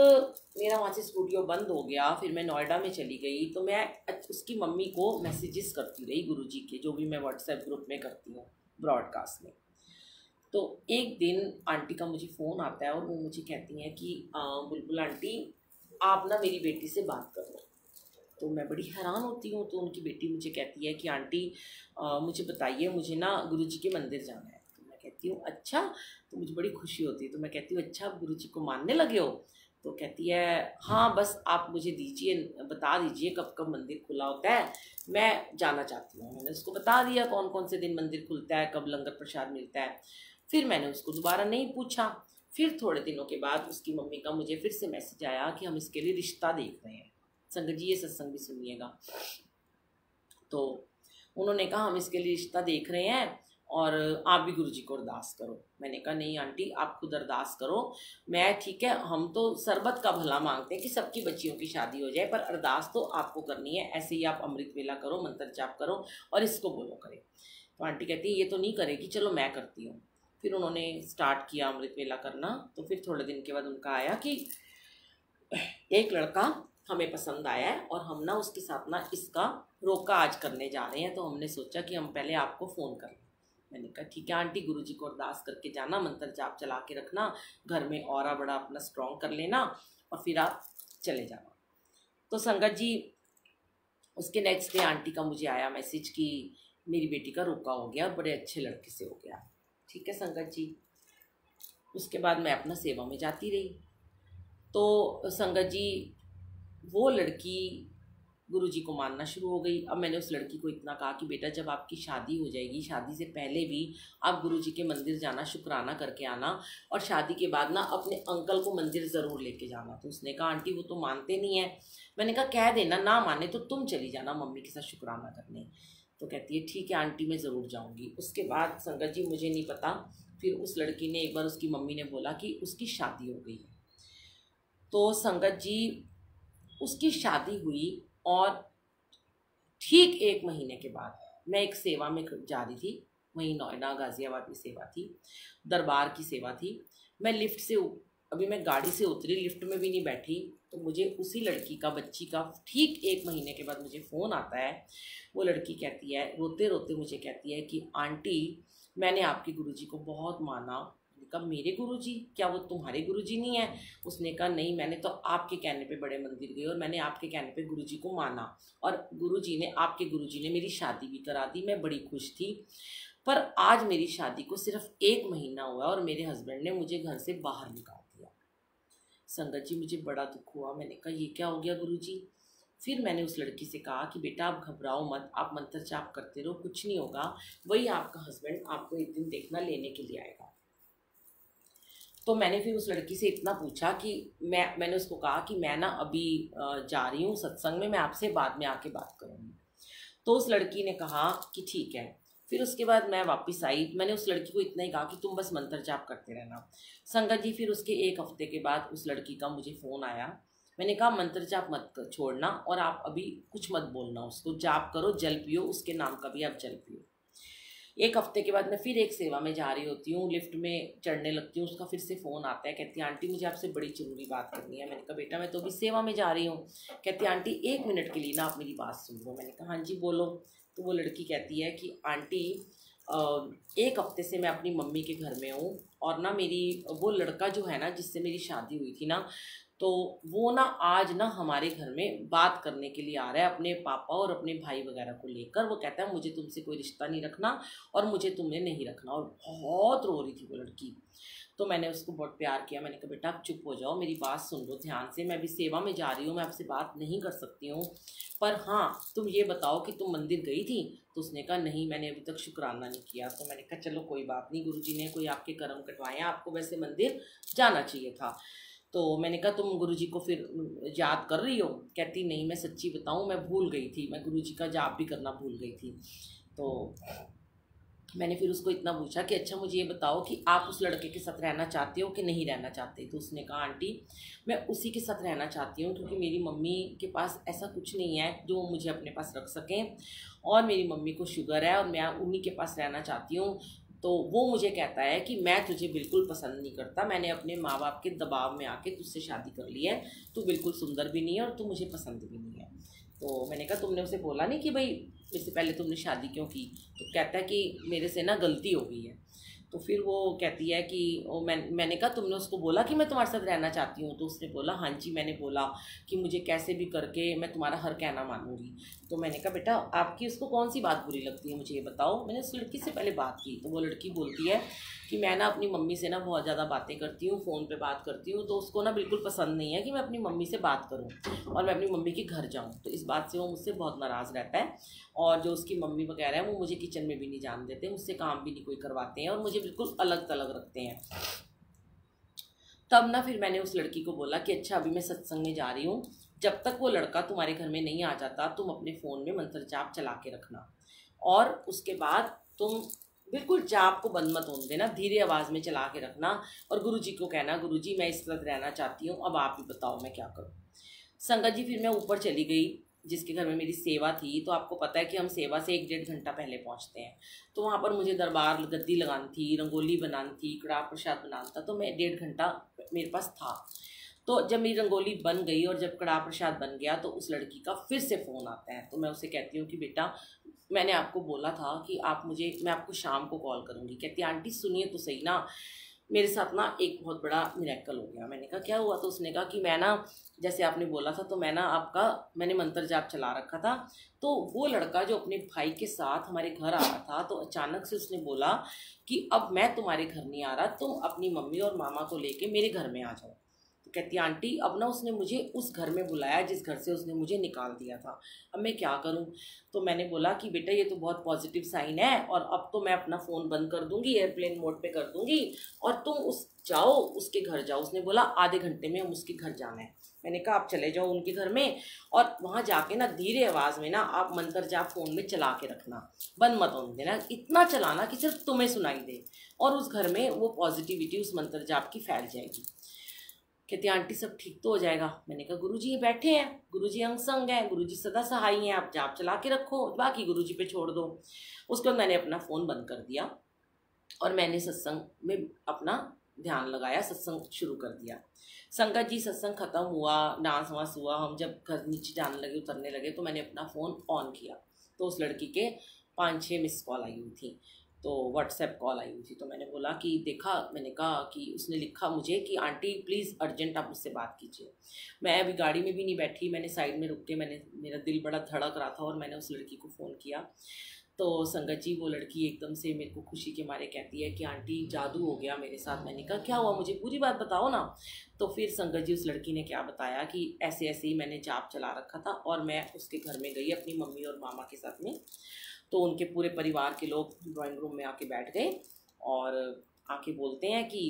मेरा वहाँ से स्टूडियो बंद हो गया, फिर मैं नोएडा में चली गई, तो मैं उसकी मम्मी को मैसेजेस करती रही गुरुजी के, जो भी मैं व्हाट्सएप ग्रुप में करती हूँ ब्रॉडकास्ट में। तो एक दिन आंटी का मुझे फ़ोन आता है और वो मुझे कहती हैं कि बुलबुल आंटी आप ना मेरी बेटी से बात करो। तो मैं बड़ी हैरान होती हूँ। तो उनकी बेटी मुझे कहती है कि आंटी मुझे बताइए, मुझे ना गुरुजी के मंदिर जाना है। तो मैं कहती हूँ अच्छा। तो मुझे बड़ी खुशी होती है। तो मैं कहती हूँ अच्छा, आप गुरुजी को मानने लगे हो? तो कहती है हाँ, बस आप मुझे दीजिए, बता दीजिए कब कब मंदिर खुला होता है, मैं जाना चाहती हूँ। मैंने उसको बता दिया कौन कौन से दिन मंदिर खुलता है, कब लंगर प्रसाद मिलता है। फिर मैंने उसको दोबारा नहीं पूछा। फिर थोड़े दिनों के बाद उसकी मम्मी का मुझे फिर से मैसेज आया कि हम इसके लिए रिश्ता देख रहे हैं। संगत जी ये सत्संग भी सुनिएगा। तो उन्होंने कहा हम इसके लिए रिश्ता देख रहे हैं और आप भी गुरुजी को अरदास करो। मैंने कहा नहीं आंटी, आप खुद अरदास करो। मैं ठीक है, हम तो सरबत का भला मांगते हैं कि सबकी बच्चियों की शादी हो जाए, पर अरदास तो आपको करनी है। ऐसे ही आप अमृत वेला करो, मंत्र जाप करो और इसको बोलो करें। तो आंटी कहती है ये तो नहीं करेगी, चलो मैं करती हूँ। फिर उन्होंने स्टार्ट किया अमृत वेला करना। तो फिर थोड़े दिन के बाद उनका आया कि एक लड़का हमें पसंद आया है और हम ना उसके साथ ना इसका रोका आज करने जा रहे हैं। तो हमने सोचा कि हम पहले आपको फ़ोन कर लें। मैंने कहा ठीक है आंटी, गुरुजी को अरदास करके जाना, मंत्र जाप चला के रखना, घर में औरा बड़ा अपना स्ट्रॉन्ग कर लेना और फिर आप चले जाना। तो संगत जी उसके नेक्स्ट डे आंटी का मुझे आया मैसेज कि मेरी बेटी का रोका हो गया और बड़े अच्छे लड़के से हो गया। ठीक है संगत जी। उसके बाद मैं अपना सेवा में जाती रही। तो संगत जी वो लड़की गुरुजी को मानना शुरू हो गई। अब मैंने उस लड़की को इतना कहा कि बेटा जब आपकी शादी हो जाएगी, शादी से पहले भी आप गुरुजी के मंदिर जाना, शुक्राना करके आना, और शादी के बाद ना अपने अंकल को मंदिर ज़रूर लेके जाना। तो उसने कहा आंटी वो तो मानते नहीं है। मैंने कहा कह देना, ना माने तो तुम चली जाना मम्मी के साथ शुक्राना करने। तो कहती है ठीक है आंटी मैं ज़रूर जाऊँगी। उसके बाद संगत जी मुझे नहीं पता, फिर उस लड़की ने एक बार उसकी मम्मी ने बोला कि उसकी शादी हो गई है। तो संगत जी उसकी शादी हुई और ठीक 1 महीने के बाद मैं एक सेवा में जा रही थी। वहीं नोएडा गाज़ियाबाद में सेवा थी, दरबार की सेवा थी। मैं लिफ्ट से अभी मैं गाड़ी से उतरी, लिफ्ट में भी नहीं बैठी, तो मुझे उसी लड़की का, बच्ची का ठीक 1 महीने के बाद मुझे फ़ोन आता है। वो लड़की कहती है, रोते रोते मुझे कहती है कि आंटी मैंने आपके गुरुजी को बहुत माना। कहा मेरे गुरुजी? क्या वो तुम्हारे गुरुजी नहीं है? उसने कहा नहीं, मैंने तो आपके कहने पे बड़े मंदिर गई और मैंने आपके कहने पे गुरुजी को माना और गुरुजी ने, आपके गुरुजी ने मेरी शादी भी करा दी। मैं बड़ी खुश थी, पर आज मेरी शादी को सिर्फ 1 महीना हुआ और मेरे हस्बैंड ने मुझे घर से बाहर निकाल दिया। संगत जी मुझे बड़ा दुख हुआ। मैंने कहा ये क्या हो गया गुरुजी? फिर मैंने उस लड़की से कहा कि बेटा आप घबराओ मत, आप मंत्र जाप करते रहो, कुछ नहीं होगा, वही आपका हस्बैंड आपको एक दिन देखना लेने के लिए आएगा। तो मैंने फिर उस लड़की से इतना पूछा कि मैंने उसको कहा कि मैं ना अभी जा रही हूँ सत्संग में, मैं आपसे बाद में आके बात करूँगी। तो उस लड़की ने कहा कि ठीक है। फिर उसके बाद मैं वापस आई। मैंने उस लड़की को इतना ही कहा कि तुम बस मंत्र जाप करते रहना। संगत जी फिर उसके 1 हफ्ते के बाद उस लड़की का मुझे फ़ोन आया। मैंने कहा मंत्र जाप मत छोड़ना और आप अभी कुछ मत बोलना, उसको जाप करो, जल पियो, उसके नाम का भी आप जल पियो। 1 हफ्ते के बाद मैं फिर एक सेवा में जा रही होती हूँ, लिफ्ट में चढ़ने लगती हूँ, उसका फिर से फ़ोन आता है। कहती है आंटी मुझे आपसे बड़ी ज़रूरी बात करनी है। मैंने कहा बेटा मैं तो अभी सेवा में जा रही हूँ। कहती है आंटी 1 मिनट के लिए ना आप मेरी बात सुन लो। मैंने कहा हाँ जी बोलो। तो वो लड़की कहती है कि आंटी 1 हफ्ते से मैं अपनी मम्मी के घर में हूँ और ना मेरी वो लड़का जो है ना जिससे मेरी शादी हुई थी ना, तो वो ना आज ना हमारे घर में बात करने के लिए आ रहा है अपने पापा और अपने भाई वगैरह को लेकर। वो कहता है मुझे तुमसे कोई रिश्ता नहीं रखना और मुझे तुमने नहीं रखना। और बहुत रो रही थी वो लड़की। तो मैंने उसको बहुत प्यार किया। मैंने कहा बेटा आप चुप हो जाओ, मेरी बात सुन लो ध्यान से, मैं अभी सेवा में जा रही हूँ, मैं आपसे बात नहीं कर सकती हूँ, पर हाँ तुम ये बताओ कि तुम मंदिर गई थी? तो उसने कहा नहीं मैंने अभी तक शुक्राना नहीं किया। तो मैंने कहा चलो कोई बात नहीं, गुरुजी ने कोई आपके कर्म कटवाए हैं, आपको वैसे मंदिर जाना चाहिए था। तो मैंने कहा तुम गुरुजी को फिर याद कर रही हो? कहती नहीं मैं सच्ची बताऊं मैं भूल गई थी, मैं गुरुजी का जाप भी करना भूल गई थी। तो मैंने फिर उसको इतना पूछा कि अच्छा मुझे ये बताओ कि आप उस लड़के के साथ रहना चाहते हो कि नहीं रहना चाहते? तो उसने कहा आंटी मैं उसी के साथ रहना चाहती हूँ, क्योंकि मेरी मम्मी के पास ऐसा कुछ नहीं है जो मुझे अपने पास रख सकें, और मेरी मम्मी को शुगर है और मैं उन्हीं के पास रहना चाहती हूँ। तो वो मुझे कहता है कि मैं तुझे बिल्कुल पसंद नहीं करता, मैंने अपने माँ बाप के दबाव में आके तुझसे शादी कर ली है, तू बिल्कुल सुंदर भी नहीं है और तू मुझे पसंद भी नहीं है। तो मैंने कहा तुमने उसे बोला नहीं कि भाई इससे पहले तुमने शादी क्यों की? तो कहता है कि मेरे से ना गलती हो गई है। तो फिर वो कहती है कि मैंने कहा तुमने उसको बोला कि मैं तुम्हारे साथ रहना चाहती हूँ? तो उसने बोला हाँ जी, मैंने बोला कि मुझे कैसे भी करके मैं तुम्हारा हर कहना मानूंगी। तो मैंने कहा बेटा आपकी उसको कौन सी बात बुरी लगती है, मुझे ये बताओ। मैंने उस लड़की से पहले बात की तो वो लड़की बोलती है कि मैं ना अपनी मम्मी से ना बहुत ज़्यादा बातें करती हूँ, फ़ोन पे बात करती हूँ, तो उसको ना बिल्कुल पसंद नहीं है कि मैं अपनी मम्मी से बात करूँ और मैं अपनी मम्मी के घर जाऊँ। तो इस बात से वो मुझसे बहुत नाराज़ रहता है और जो उसकी मम्मी वगैरह है वो मुझे किचन में भी नहीं जाने देते, मुझसे काम भी नहीं कोई करवाते हैं और मुझे बिल्कुल अलग थलग रखते हैं। तब ना फिर मैंने उस लड़की को बोला कि अच्छा अभी मैं सत्संग में जा रही हूँ, जब तक वो लड़का तुम्हारे घर में नहीं आ जाता तुम अपने फ़ोन में मंत्र जाप चला के रखना और उसके बाद तुम बिल्कुल जाप को बंद मत होने देना, धीरे आवाज़ में चला के रखना और गुरुजी को कहना गुरुजी मैं इस तरह रहना चाहती हूँ, अब आप ही बताओ मैं क्या करूँ। संगत जी फिर मैं ऊपर चली गई जिसके घर में मेरी सेवा थी। तो आपको पता है कि हम सेवा से 1-1.5 घंटा पहले पहुंचते हैं। तो वहाँ पर मुझे दरबार गद्दी लगानी थी, रंगोली बनानी थी, कड़ाह प्रसाद बनाना था, तो मैं 1.5 घंटा मेरे पास था। तो जब मेरी रंगोली बन गई और जब कड़ाह प्रसाद बन गया तो उस लड़की का फिर से फ़ोन आता है। तो मैं उसे कहती हूँ कि बेटा मैंने आपको बोला था कि मैं आपको शाम को कॉल करूँगी। कहती आंटी सुनिए तो सही ना, मेरे साथ ना एक बहुत बड़ा मिरेकल हो गया। मैंने कहा क्या हुआ? तो उसने कहा कि मैं ना जैसे आपने बोला था तो मैंने मंत्र जाप चला रखा था, तो वो लड़का जो अपने भाई के साथ हमारे घर आ रहा था तो अचानक से उसने बोला कि अब मैं तुम्हारे घर नहीं आ रहा, तुम अपनी मम्मी और मामा को लेके मेरे घर में आ जाओ। तो कहती आंटी अब ना उसने मुझे उस घर में बुलाया जिस घर से उसने मुझे निकाल दिया था, अब मैं क्या करूं? तो मैंने बोला कि बेटा ये तो बहुत पॉजिटिव साइन है और अब तो मैं अपना फ़ोन बंद कर दूंगी, एयरप्लेन मोड पे कर दूंगी और तुम उसके घर जाओ। उसने बोला आधे घंटे में हम उसके घर जाना है। मैंने कहा आप चले जाओ उनके घर में और वहाँ जाके ना धीरे आवाज़ में ना आप मंत्र जाप फ़ोन में चला के रखना, बंद मत होने देना, इतना चलाना कि सिर्फ तुम्हें सुनाई दे और उस घर में वो पॉजिटिविटी उस मंत्र जाप की फैल जाएगी। कहती आंटी सब ठीक तो हो जाएगा। मैंने कहा गुरुजी ये बैठे हैं, गुरुजी अंग संग हैं, गुरुजी सदा सहाय हैं, आप जाप चला के रखो, बाकी गुरुजी पे छोड़ दो। उसके बाद मैंने अपना फ़ोन बंद कर दिया और मैंने सत्संग में अपना ध्यान लगाया, सत्संग शुरू कर दिया। संगत जी सत्संग खत्म हुआ, डांस वांस हुआ, हम जब घर नीचे जाने लगे उतरने लगे तो मैंने अपना फ़ोन ऑन किया तो उस लड़की के 5-6 मिस कॉल आई हुई थी, तो व्हाट्सएप कॉल आई हुई थी। तो मैंने बोला कि देखा, मैंने कहा कि उसने लिखा मुझे कि आंटी प्लीज़ अर्जेंट आप मुझसे बात कीजिए। मैं अभी गाड़ी में भी नहीं बैठी, मैंने साइड में रुक के मेरा दिल बड़ा धड़क रहा था और मैंने उस लड़की को फ़ोन किया। तो संगत जी वो लड़की एकदम से मेरे को खुशी के मारे कहती है कि आंटी जादू हो गया मेरे साथ। मैंने कहा क्या हुआ, मुझे पूरी बात बताओ ना। तो फिर संगत जी उस लड़की ने क्या बताया कि ऐसे ऐसे ही मैंने जाप चला रखा था और मैं उसके घर में गई अपनी मम्मी और मामा के साथ में, तो उनके पूरे परिवार के लोग ड्राइंग रूम में आके बैठ गए और आके बोलते हैं कि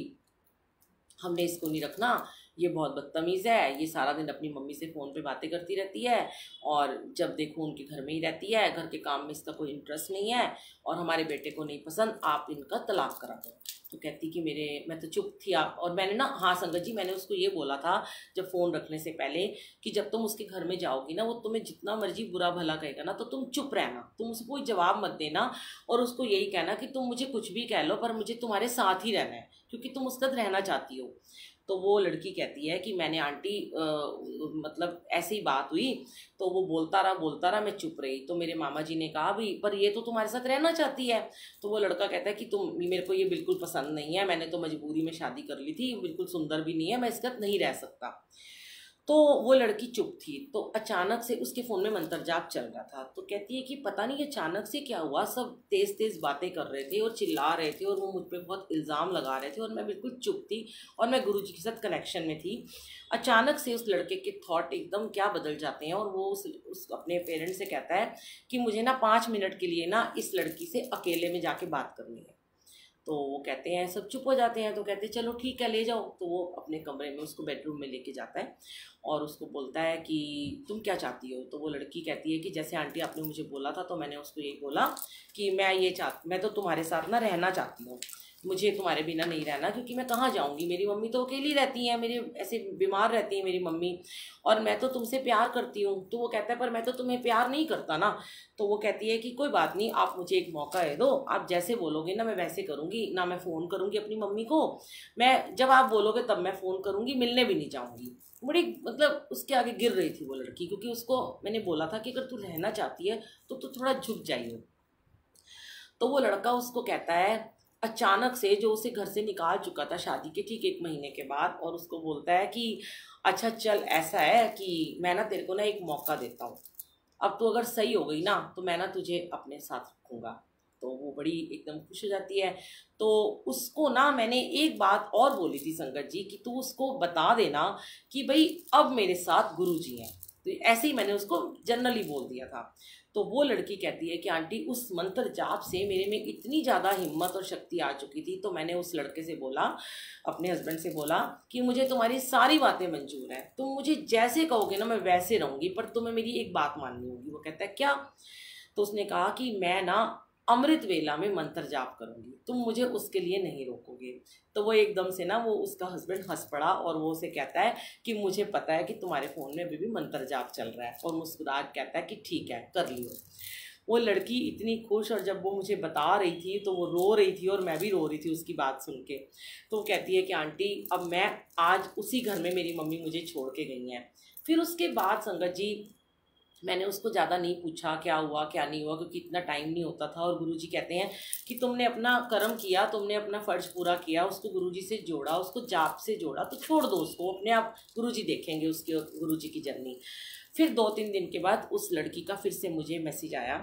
हमने इसको नहीं रखना, ये बहुत बदतमीज़ है, ये सारा दिन अपनी मम्मी से फ़ोन पे बातें करती रहती है और जब देखो उनके घर में ही रहती है, घर के काम में इसका कोई इंटरेस्ट नहीं है और हमारे बेटे को नहीं पसंद, आप इनका तलाक करा दो। तो कहती कि मैं तो चुप थी आप, और मैंने ना हाँ संगत जी मैंने उसको ये बोला था जब फ़ोन रखने से पहले कि जब तुम उसके घर में जाओगी ना वो तुम्हें जितना मर्जी बुरा भला कहेगा ना तो तुम चुप रहना, तुम उसको कोई जवाब मत देना और उसको यही कहना कि तुम मुझे कुछ भी कह लो पर मुझे तुम्हारे साथ ही रहना है क्योंकि तुम उसके साथ रहना चाहती हो। तो वो लड़की कहती है कि मैंने आंटी मतलब ऐसी बात हुई, तो वो बोलता रहा मैं चुप रही। तो मेरे मामा जी ने कहा भी पर ये तो तुम्हारे साथ रहना चाहती है। तो वो लड़का कहता है कि मेरे को ये बिल्कुल पसंद नहीं है, मैंने तो मजबूरी में शादी कर ली थी, बिल्कुल सुंदर भी नहीं है, मैं इसके साथ नहीं रह सकता। तो वो लड़की चुप थी। तो अचानक से उसके फ़ोन में मंत्र जाप चल रहा था। तो कहती है कि पता नहीं अचानक से क्या हुआ, सब तेज़ तेज़ बातें कर रहे थे और चिल्ला रहे थे और वो मुझ पे बहुत इल्ज़ाम लगा रहे थे और मैं बिल्कुल चुप थी और मैं गुरुजी के साथ कनेक्शन में थी। अचानक से उस लड़के के थॉट एकदम क्या बदल जाते हैं और वो उस अपने पेरेंट्स से कहता है कि मुझे ना 5 मिनट के लिए ना इस लड़की से अकेले में जाके बात करनी है। तो वो कहते हैं, सब चुप हो जाते हैं। तो कहते हैं चलो ठीक है ले जाओ। तो वो अपने कमरे में उसको बेडरूम में लेके जाता है और उसको बोलता है कि तुम क्या चाहती हो। तो वो लड़की कहती है कि जैसे आंटी आपने मुझे बोला था तो मैंने उसको यही बोला कि मैं तो तुम्हारे साथ ना रहना चाहती हूँ, मुझे तुम्हारे बिना नहीं रहना क्योंकि मैं कहाँ जाऊँगी, मेरी मम्मी तो अकेली रहती हैं, मेरी ऐसे बीमार रहती है मेरी मम्मी और मैं तो तुमसे प्यार करती हूँ। तो वो कहता है पर मैं तो तुम्हें प्यार नहीं करता ना। तो वो कहती है कि कोई बात नहीं, आप मुझे एक मौका दे दो, आप जैसे बोलोगे ना मैं वैसे करूँगी, ना मैं फ़ोन करूँगी अपनी मम्मी को, मैं जब आप बोलोगे तब मैं फ़ोन करूँगी, मिलने भी नहीं जाऊँगी। बड़ी मतलब उसके आगे गिर रही थी वो लड़की क्योंकि उसको मैंने बोला था कि अगर तू रहना चाहती है तो तू थोड़ा झुक जाइए। तो वो लड़का उसको कहता है अचानक से जो उसे घर से निकाल चुका था शादी के ठीक 1 महीने के बाद, और उसको बोलता है कि अच्छा चल ऐसा है कि मैं ना तेरे को ना एक मौका देता हूँ, अब तो अगर सही हो गई ना तो मैं ना तुझे अपने साथ रखूँगा। तो वो बड़ी एकदम खुश हो जाती है। तो उसको ना मैंने एक बात और बोली थी संगत जी कि तू उसको बता देना कि भाई अब मेरे साथ गुरुजी हैं। तो ऐसे ही मैंने उसको जनरली बोल दिया था। तो वो लड़की कहती है कि आंटी उस मंत्र जाप से मेरे में इतनी ज़्यादा हिम्मत और शक्ति आ चुकी थी, तो मैंने उस लड़के से बोला, अपने हस्बैंड से बोला कि मुझे तुम्हारी सारी बातें मंजूर हैं, तुम मुझे जैसे कहोगे ना मैं वैसे रहूँगी, पर तुम्हें मेरी एक बात माननी होगी। वो कहता है क्या? तो उसने कहा कि मैं ना अमृत वेला में मंत्र जाप करूंगी, तुम मुझे उसके लिए नहीं रोकोगे। तो वो एकदम से ना, वो उसका हस्बैंड हंस पड़ा और वो उसे कहता है कि मुझे पता है कि तुम्हारे फ़ोन में अभी भी मंत्र जाप चल रहा है, और मुस्कुरा कहता है कि ठीक है कर लियो। वो लड़की इतनी खुश, और जब वो मुझे बता रही थी तो वो रो रही थी और मैं भी रो रही थी उसकी बात सुन के। तो वो कहती है कि आंटी अब मैं आज उसी घर में, मेरी मम्मी मुझे छोड़ के गई हैं। फिर उसके बाद संगत जी मैंने उसको ज़्यादा नहीं पूछा क्या हुआ क्या नहीं हुआ, क्योंकि इतना टाइम नहीं होता था। और गुरुजी कहते हैं कि तुमने अपना कर्म किया, तुमने अपना फ़र्ज पूरा किया, उसको गुरुजी से जोड़ा, उसको जाप से जोड़ा, तो छोड़ दो उसको, अपने आप गुरुजी देखेंगे उसकी और गुरुजी की जर्नी। फिर 2-3 दिन के बाद उस लड़की का फिर से मुझे मैसेज आया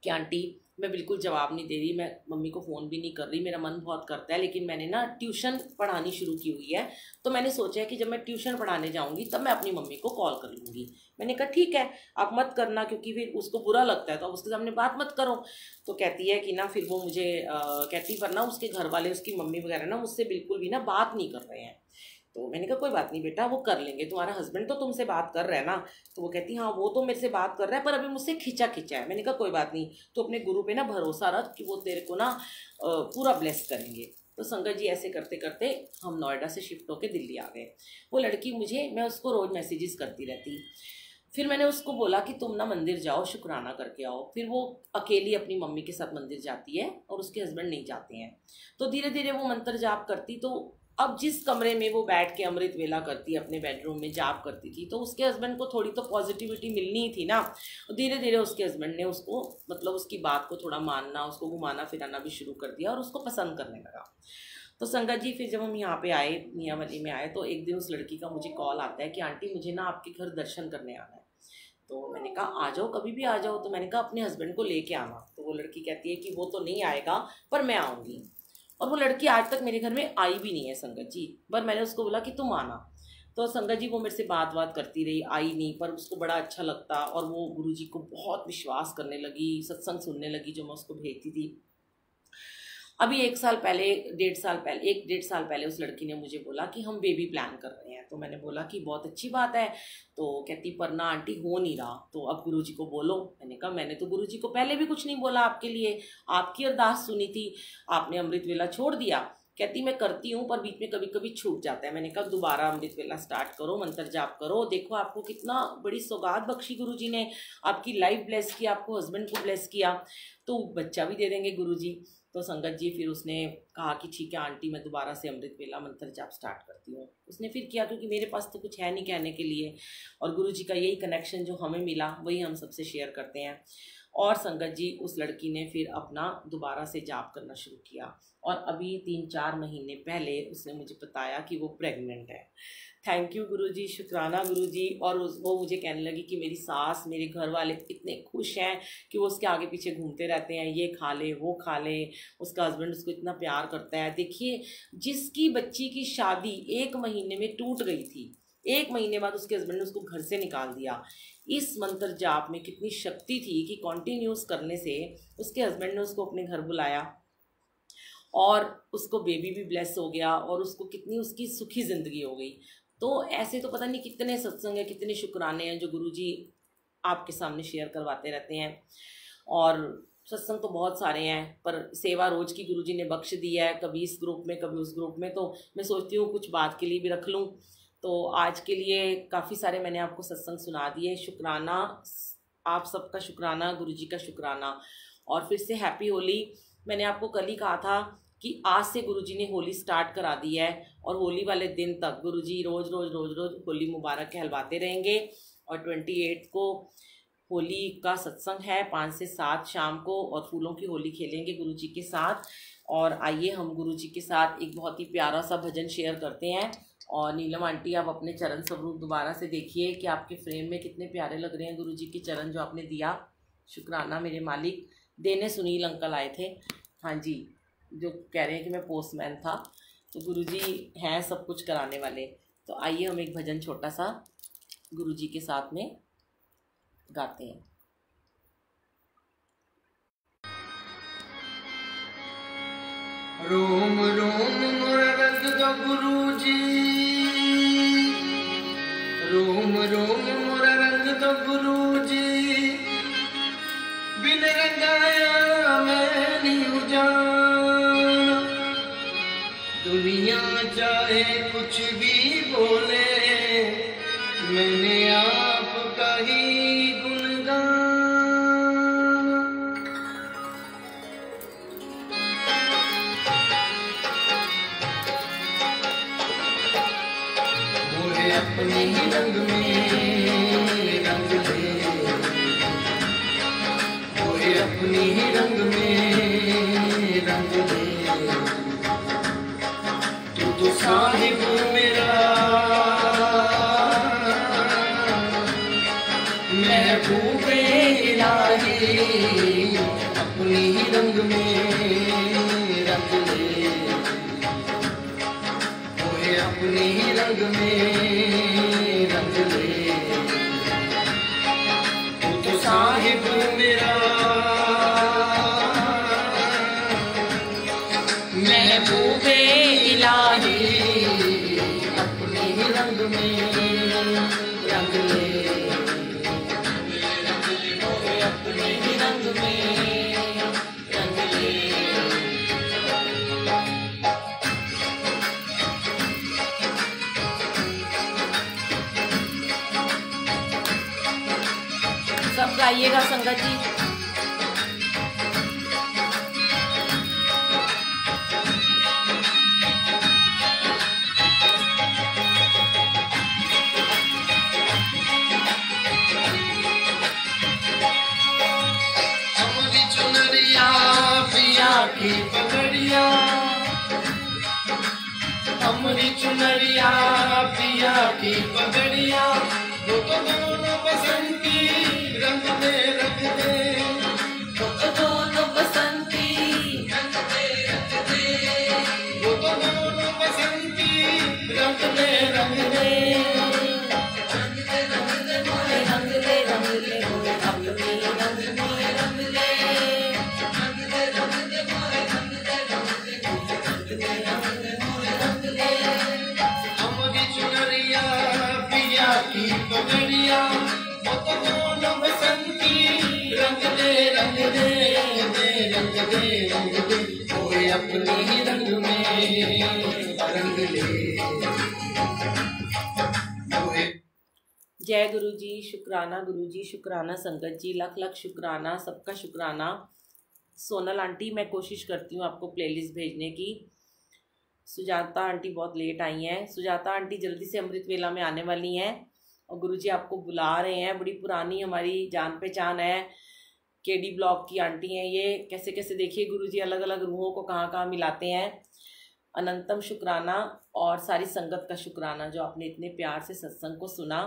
कि आंटी मैं बिल्कुल जवाब नहीं दे रही, मैं मम्मी को फ़ोन भी नहीं कर रही, मेरा मन बहुत करता है, लेकिन मैंने ना ट्यूशन पढ़ानी शुरू की हुई है, तो मैंने सोचा है कि जब मैं ट्यूशन पढ़ाने जाऊंगी तब मैं अपनी मम्मी को कॉल कर लूँगी। मैंने कहा ठीक है, आप मत करना, क्योंकि फिर उसको बुरा लगता है तो आप उसके सामने बात मत करो। तो कहती है कि ना, फिर वो मुझे कहती पर ना उसके घर वाले, उसकी मम्मी वगैरह ना मुझसे बिल्कुल भी ना बात नहीं कर रहे हैं। तो मैंने कहा कोई बात नहीं बेटा, वो कर लेंगे, तुम्हारा हस्बैंड तो तुमसे बात कर रहा है ना। तो वो कहती हाँ वो तो मेरे से बात कर रहा है, पर अभी मुझसे खिंचा खिंचा है। मैंने कहा कोई बात नहीं, तो अपने गुरु पे ना भरोसा रख कि वो तेरे को ना पूरा ब्लेस करेंगे। तो संगत जी ऐसे करते करते हम नोएडा से शिफ्ट होकर दिल्ली आ गए। वो लड़की मुझे, मैं उसको रोज़ मैसेजेस करती रहती। फिर मैंने उसको बोला कि तुम ना मंदिर जाओ, शुक्राना करके आओ। फिर वो अकेली अपनी मम्मी के साथ मंदिर जाती है और उसके हस्बैंड नहीं जाते हैं। तो धीरे धीरे वो मंत्र जाप करती। तो अब जिस कमरे में वो बैठ के अमृत वेला करती, अपने बेडरूम में जाप करती थी, तो उसके हस्बैंड को थोड़ी तो पॉजिटिविटी मिलनी ही थी ना। धीरे धीरे उसके हस्बैंड ने उसको, मतलब उसकी बात को थोड़ा मानना, उसको घुमाना फिराना भी शुरू कर दिया और उसको पसंद करने लगा। तो संगत जी फिर जब हम यहाँ पे आए, मियाँवली में आए, तो एक दिन उस लड़की का मुझे कॉल आता है कि आंटी मुझे ना आपके घर दर्शन करने आना है। तो मैंने कहा आ जाओ, कभी भी आ जाओ। तो मैंने कहा अपने हस्बैंड को लेके आना। तो वो लड़की कहती है कि वो तो नहीं आएगा, पर मैं आऊँगी। और वो लड़की आज तक मेरे घर में आई भी नहीं है संगत जी, पर मैंने उसको बोला कि तुम आना। तो संगत जी वो मेरे से बात करती रही, आई नहीं, पर उसको बड़ा अच्छा लगता और वो गुरुजी को बहुत विश्वास करने लगी, सत्संग सुनने लगी जो मैं उसको भेजती थी। अभी 1 साल पहले, 1.5 साल पहले, 1-1.5 साल पहले उस लड़की ने मुझे बोला कि हम बेबी प्लान कर रहे हैं। तो मैंने बोला कि बहुत अच्छी बात है। तो कहती पर ना आंटी हो नहीं रहा, तो अब गुरुजी को बोलो। मैंने कहा मैंने तो गुरुजी को पहले भी कुछ नहीं बोला आपके लिए, आपकी अरदास सुनी थी, आपने अमृत वेला छोड़ दिया। कहती मैं करती हूँ पर बीच में कभी कभी छूट जाता है। मैंने कहा दोबारा अमृत वेला स्टार्ट करो, मंत्र जाप करो, देखो आपको कितना बड़ी सौगात बख्शी गुरुजी ने, आपकी लाइफ ब्लेस किया, आपको हस्बैंड को ब्लेस किया, तो बच्चा भी दे देंगे गुरुजी। तो संगत जी फिर उसने कहा कि ठीक है आंटी मैं दोबारा से अमृत वेला मंत्र जाप स्टार्ट करती हूँ। उसने फिर किया, क्योंकि मेरे पास तो कुछ है नहीं कहने के लिए, और गुरुजी का यही कनेक्शन जो हमें मिला वही हम सबसे शेयर करते हैं। और संगत जी उस लड़की ने फिर अपना दोबारा से जाप करना शुरू किया, और अभी 3-4 महीने पहले उसने मुझे बताया कि वो प्रेग्नेंट है। थैंक यू गुरुजी, शुक्राना गुरुजी। और वो मुझे कहने लगी कि मेरी सास, मेरे घर वाले इतने खुश हैं कि वो उसके आगे पीछे घूमते रहते हैं, ये खा ले वो खा ले, उसका हस्बैंड उसको इतना प्यार करता है। देखिए जिसकी बच्ची की शादी 1 महीने में टूट गई थी, 1 महीने बाद उसके हस्बैंड ने उसको घर से निकाल दिया। इस मंत्र जाप में कितनी शक्ति थी कि कॉन्टिन्यूस करने से उसके हस्बैंड ने उसको अपने घर बुलाया और उसको बेबी भी ब्लेस हो गया, और उसको कितनी उसकी सुखी ज़िंदगी हो गई। तो ऐसे तो पता नहीं कितने सत्संग हैं, कितने शुक्राने हैं जो गुरुजी आपके सामने शेयर करवाते रहते हैं। और सत्संग तो बहुत सारे हैं, पर सेवा रोज की गुरुजी ने बख्श दी है, कभी इस ग्रुप में कभी उस ग्रुप में, तो मैं सोचती हूँ कुछ बात के लिए भी रख लूँ। तो आज के लिए काफ़ी सारे मैंने आपको सत्संग सुना दिए। शुक्राना, आप सबका शुक्राना, गुरुजी का शुक्राना। और फिर से हैप्पी होली। मैंने आपको कल ही कहा था कि आज से गुरुजी ने होली स्टार्ट करा दी है, और होली वाले दिन तक गुरुजी रोज़ रोज़ रोज़ रोज़ होली मुबारक कहलवाते रहेंगे। और 28 को होली का सत्संग है 5 से 7 शाम को, और फूलों की होली खेलेंगे गुरुजी के साथ। और आइए हम गुरुजी के साथ एक बहुत ही प्यारा सा भजन शेयर करते हैं। और नीलम आंटी, आप अपने चरण स्वरूप दोबारा से देखिए कि आपके फ्रेम में कितने प्यारे लग रहे हैं गुरुजी के चरण जो आपने दिया। शुक्राना मेरे मालिक। देने सुनील अंकल आए थे, हाँ जी, जो कह रहे हैं कि मैं पोस्टमैन था, तो गुरुजी हैं सब कुछ कराने वाले। तो आइए हम एक भजन छोटा सा गुरुजी के साथ में गाते हैं। रोम रोम मोर रंग दो गुरुजी, रोम रोम मोर रंग दो गुरुजी, बिन रंगाया मैं नहीं जाना। दुनिया चाहे कुछ भी बोले, मैंने आपका ही गुण गाना। मोहे अपने ही रंग में रंग ले, मोहे अपने ही रंग में रंग ले। तू तो साहिब मेरा महबूबे इलाही, अपने ही रंग में रंग ले, मोहे अपने ही रंग में रंग ले। तू तो साहिब मेरा महबूबे इलाही, अपने ही रंग में रंग ले, मोहे अपने ही रंग में रंग ले। सब गाइएगा संगत जी। हमारी चुनरिया पिया की पगड़िया, हमारी चुनरिया पिया की पगड़िया, वो तो दोनों बसंती रंग दे रंग दे, वो तो दोनों बसंती रंग दे, वो तो दोनों बसंती रंग दे रंग दे, रंग दे मोरे रंग दे मोरे अपने रंग मोरे रंग दे, रंग दे मोरे रंग दे मोरे रंग दे। हमारी चुनरिया पिया की पगड़िया, वो तो दोनों बसंती रंग दे रंग दे, रंग दे रंग दे, कोई अपने ही रंग में रंग ले। जय गुरुजी, शुक्राना गुरुजी, शुक्राना संगत जी, लख लख शुक्राना, सबका शुक्राना। सोनल आंटी, मैं कोशिश करती हूँ आपको प्लेलिस्ट भेजने की। सुजाता आंटी बहुत लेट आई हैं। सुजाता आंटी जल्दी से अमृत वेला में आने वाली हैं और गुरुजी आपको बुला रहे हैं। बड़ी पुरानी हमारी जान पहचान है, केडी ब्लॉक की आंटी हैं ये। कैसे कैसे देखिए गुरुजी अलग अलग रूहों को कहाँ कहाँ मिलाते हैं। अनंतम शुक्राना और सारी संगत का शुक्राना जो आपने इतने प्यार से सत्संग को सुना,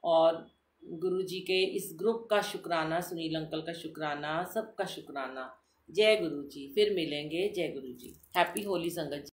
और गुरुजी के इस ग्रुप का शुक्राना, सुनील अंकल का शुक्राना, सबका शुक्राना। जय गुरुजी, फिर मिलेंगे। जय गुरुजी, हैप्पी होली संगत जी।